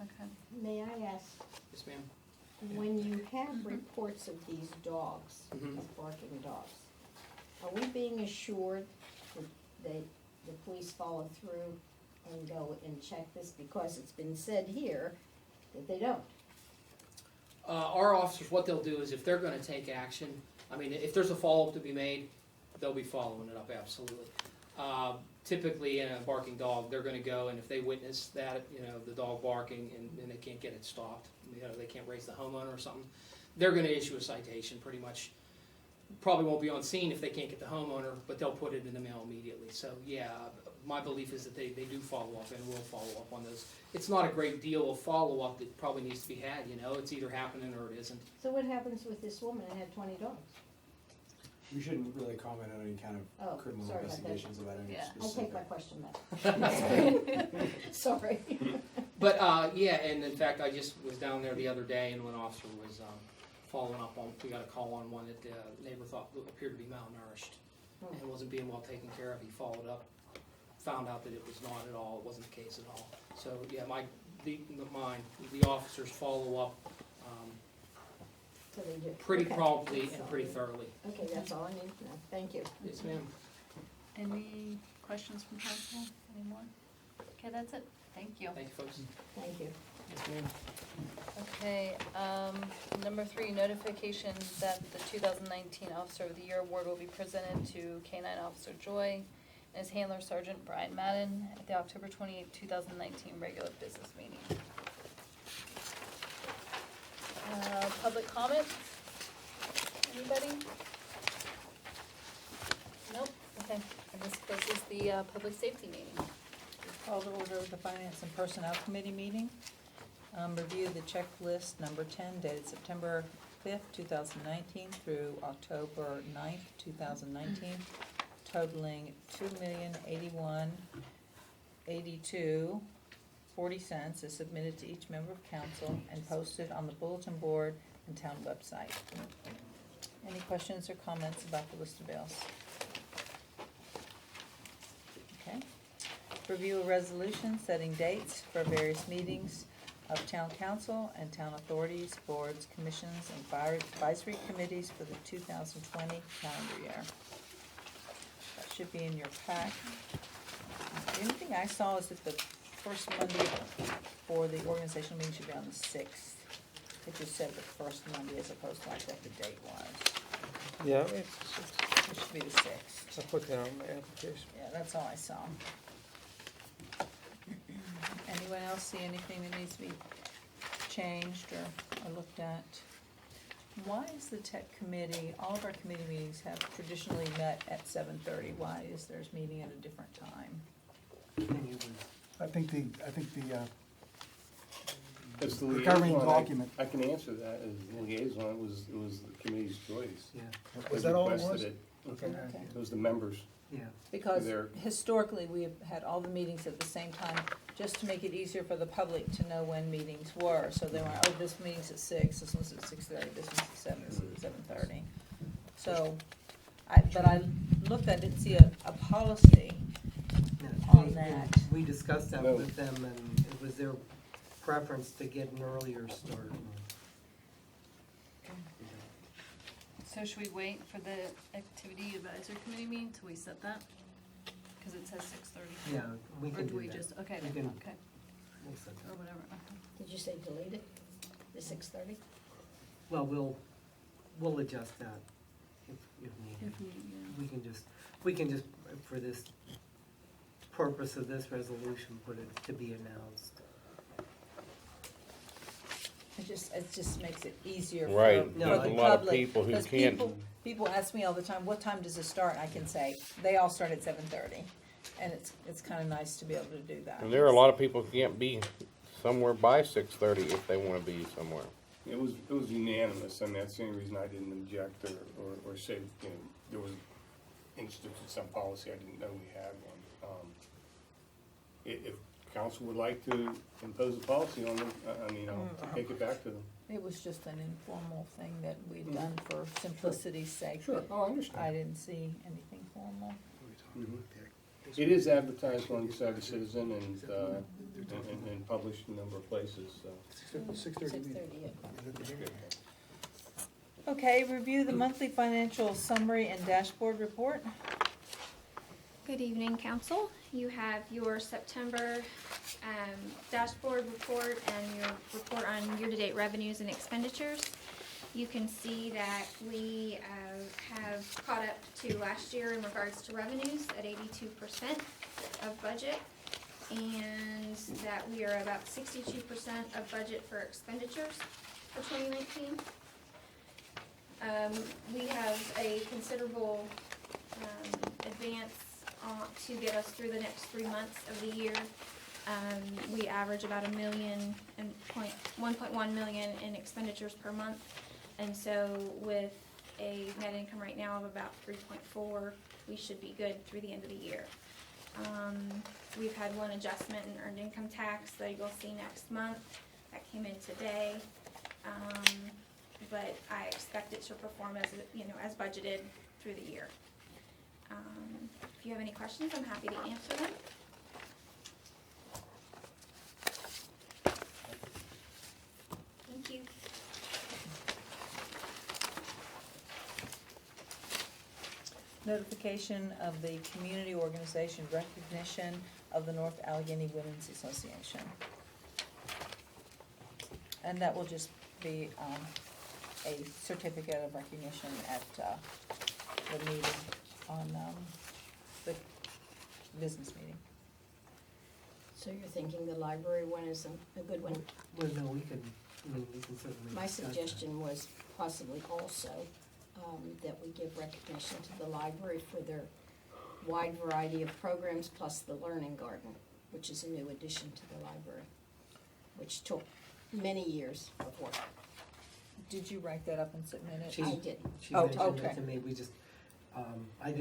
Okay. May I ask, Yes, ma'am. when you have reports of these dogs, Mhm. these barking dogs, are we being assured that the police follow through and go and check this? Because it's been said here that they don't. Our officers, what they'll do is if they're going to take action, if there's a follow-up to be made, they'll be following it up, absolutely. Typically, in a barking dog, they're going to go, and if they witness that, the dog barking, and they can't get it stopped, they can't raise the homeowner or something, they're going to issue a citation pretty much. Probably won't be on scene if they can't get the homeowner, but they'll put it in the mail immediately. So, yeah, my belief is that they do follow up and will follow up on those. It's not a great deal of follow-up that probably needs to be had, It's either happening or it isn't. So what happens with this woman that had 20 dogs? We shouldn't really comment on any kind Oh, of criminal sorry about that. investigations about any Yeah. I take specific. my question back. Sorry. But, and in fact, I just was down there the other day, and one officer was following up on, we got a call on one that the neighbor thought appeared to be malnourished and wasn't being well taken care of. He followed up, found out that it was not at all, it wasn't the case at all. So, yeah, the officers follow up So they do. pretty Okay. promptly That's and all. pretty thoroughly. Okay, that's all I need to know. Thank you. Yes, ma'am. Any questions from council? Any more? Okay, that's it. Thank you. Thank you, folks. Thank you. Yes, ma'am. Okay, number 3, notification that the 2019 Officer of the Year Award will be presented to K-9 Officer Joy and his handler Sergeant Brian Madden at the October 28, 2019 regular business meeting. Public comment? Anybody? Nope, okay, and this closes the public safety meeting. Call to order the Finance and Personnel Committee meeting. Review the checklist number 10 dated September 5th, 2019 through October 9th, 2019, totaling $2,081,82.40 is submitted to each member of council and posted on the bulletin board and town website. Any questions or comments about the list of bills? Okay. Review a resolution setting dates for various meetings of town council and town authorities, boards, commissions, and advisory committees for the 2020 calendar year. That should be in your pack. The only thing I saw is that the first Monday for the organizational meeting should be on the 6th. It just said the first Monday as opposed to like what the date was. Yeah, It should be the 6th. I put that on my application. Yeah, that's all I saw. Anyone else see anything that needs to be changed or looked at? Why is the tech committee, all of our committee meetings have traditionally met at 7:30? Why is theirs meeting at a different time? I think the As the governing liaison, document. I can answer that, as the liaison, it was the committee's choice. Yeah. Was that all it was? Requested it. Okay. It was the members. Yeah. Because There. historically, we have had all the meetings at the same time, just to make it easier for the public to know when meetings were. So they went, oh, this meeting's at 6, this one's at 6:30, this one's at 7, this one's at 7:30. So, but I looked, I didn't see a policy on that. We discussed that No. with them, and it was their preference to get an earlier start. So should we wait for the activity advisory committee meeting till we set that? Cause it says 6:30. Yeah, we Or can do do we that. just, okay, We then, can- okay, We'll set that. or whatever, okay. Did you say delete it, the 6:30? Well, we'll adjust that if needed. If we, yeah. We can just, for this purpose of this resolution, put it to be announced. It just makes it easier Right. for No, the a lot of public. people who 'Cause can't- people ask me all the time, what time does it start? And I can say, they all start at 7:30. And it's kind of nice to be able to do that. And there are a lot of people who can't be somewhere by 6:30 if they wanna be somewhere. It was unanimous, and that's the only reason I didn't object or say, you know, there was instituted some policy, I didn't know we had one. If council would like to impose a policy on them, I mean, I'll take it back to them. It was just an informal thing that we'd done for simplicity's sake. Sure, but oh, I understand. I didn't see anything formal. It is advertised on the Citizen and published in a number of places, so. 6:30 meeting. 6:30, yeah. Okay, review the monthly financial summary and dashboard report. Good evening, council. You have your September dashboard report and your report on year-to-date revenues and expenditures. You can see that we have caught up to last year in regards to revenues at 82% of budget, and that we are about 62% of budget for expenditures for 2019. We have a considerable advance to get us through the next 3 months of the year. We average about $1.1 million in expenditures per month, and so with a net income right now of about 3.4, we should be good through the end of the year. We've had one adjustment in earned income tax that you'll see next month. That came in today. But I expect it to perform as budgeted through the year. If you have any questions, I'm happy to answer them. Thank you. Notification of the community organization recognition of the North Allegheny Women's Association. And that will just be a certificate of recognition at the meeting on the business meeting. So you're thinking the library one is a good one? Well, no, we can certainly. My discuss that. suggestion was possibly also that we give recognition to the library for their wide variety of programs, plus the Learning Garden, which is a new addition to the library, which took many years of work. Did you write that up and submit it? I did. She Oh, mentioned okay. it to me, we just, I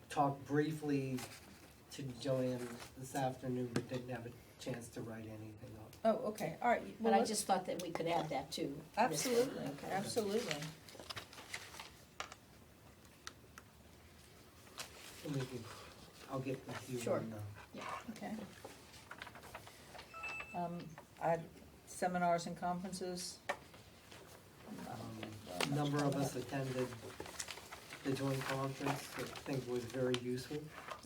talked briefly to Joanne this afternoon, but didn't have a chance to write anything up. Oh, okay, all right. But I just thought that we could add that too. Absolutely, Okay. absolutely. And we can, I'll get with you Sure. on, Okay. Seminars and conferences. a number of us attended the joint conference, I think was very useful.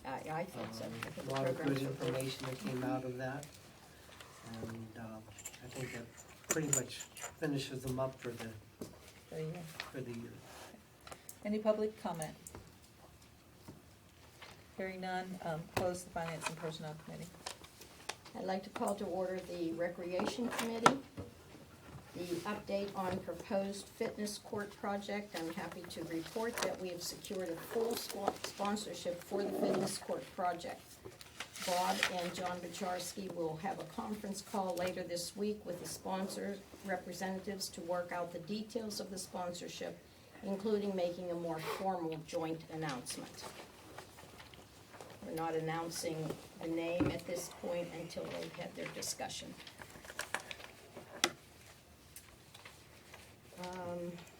I think so. I think A the lot of good programs were good. information that came out of that. And I think that pretty much finishes them up for the year. Any public comment? Hearing none, close the Finance and Personnel Committee. I'd like to call to order the Recreation Committee. The update on proposed fitness court project, I'm happy to report that we have secured a full sponsorship for the fitness court project. Bob and John Bacharski will have a conference call later this week with the sponsor representatives to work out the details of the sponsorship, including making a more formal joint announcement. We're not announcing the name at this point until they've had their discussion.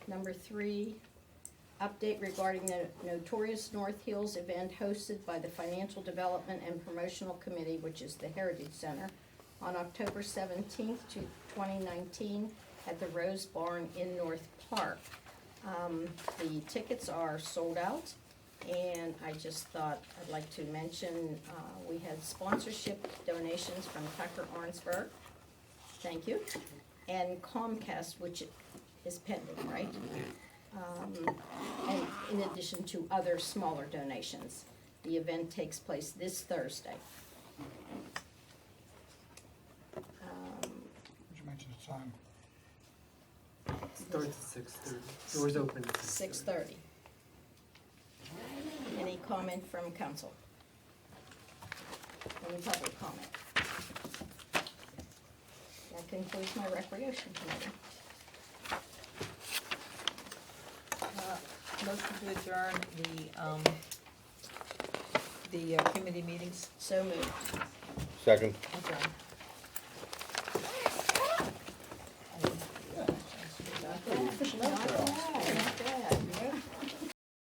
Number 3, update regarding the Notorious North Hills event hosted by the Financial Development and Promotional Committee, which is the Heritage Center, on October 17th, 2019 at the Rose Barn in North Park. The tickets are sold out, and I just thought I'd like to mention, we had sponsorship donations from Tucker Arnsberg, thank you, and Comcast, which is pending, right? And in addition to other smaller donations. The event takes place this Thursday. Would you mention the time? Starts at 6:30. Doors open at 6:30. Any comment from council? Any public comment? That concludes my recreation committee. Motion to adjourn the committee meetings. So moved. Second. Adjourn. Not bad.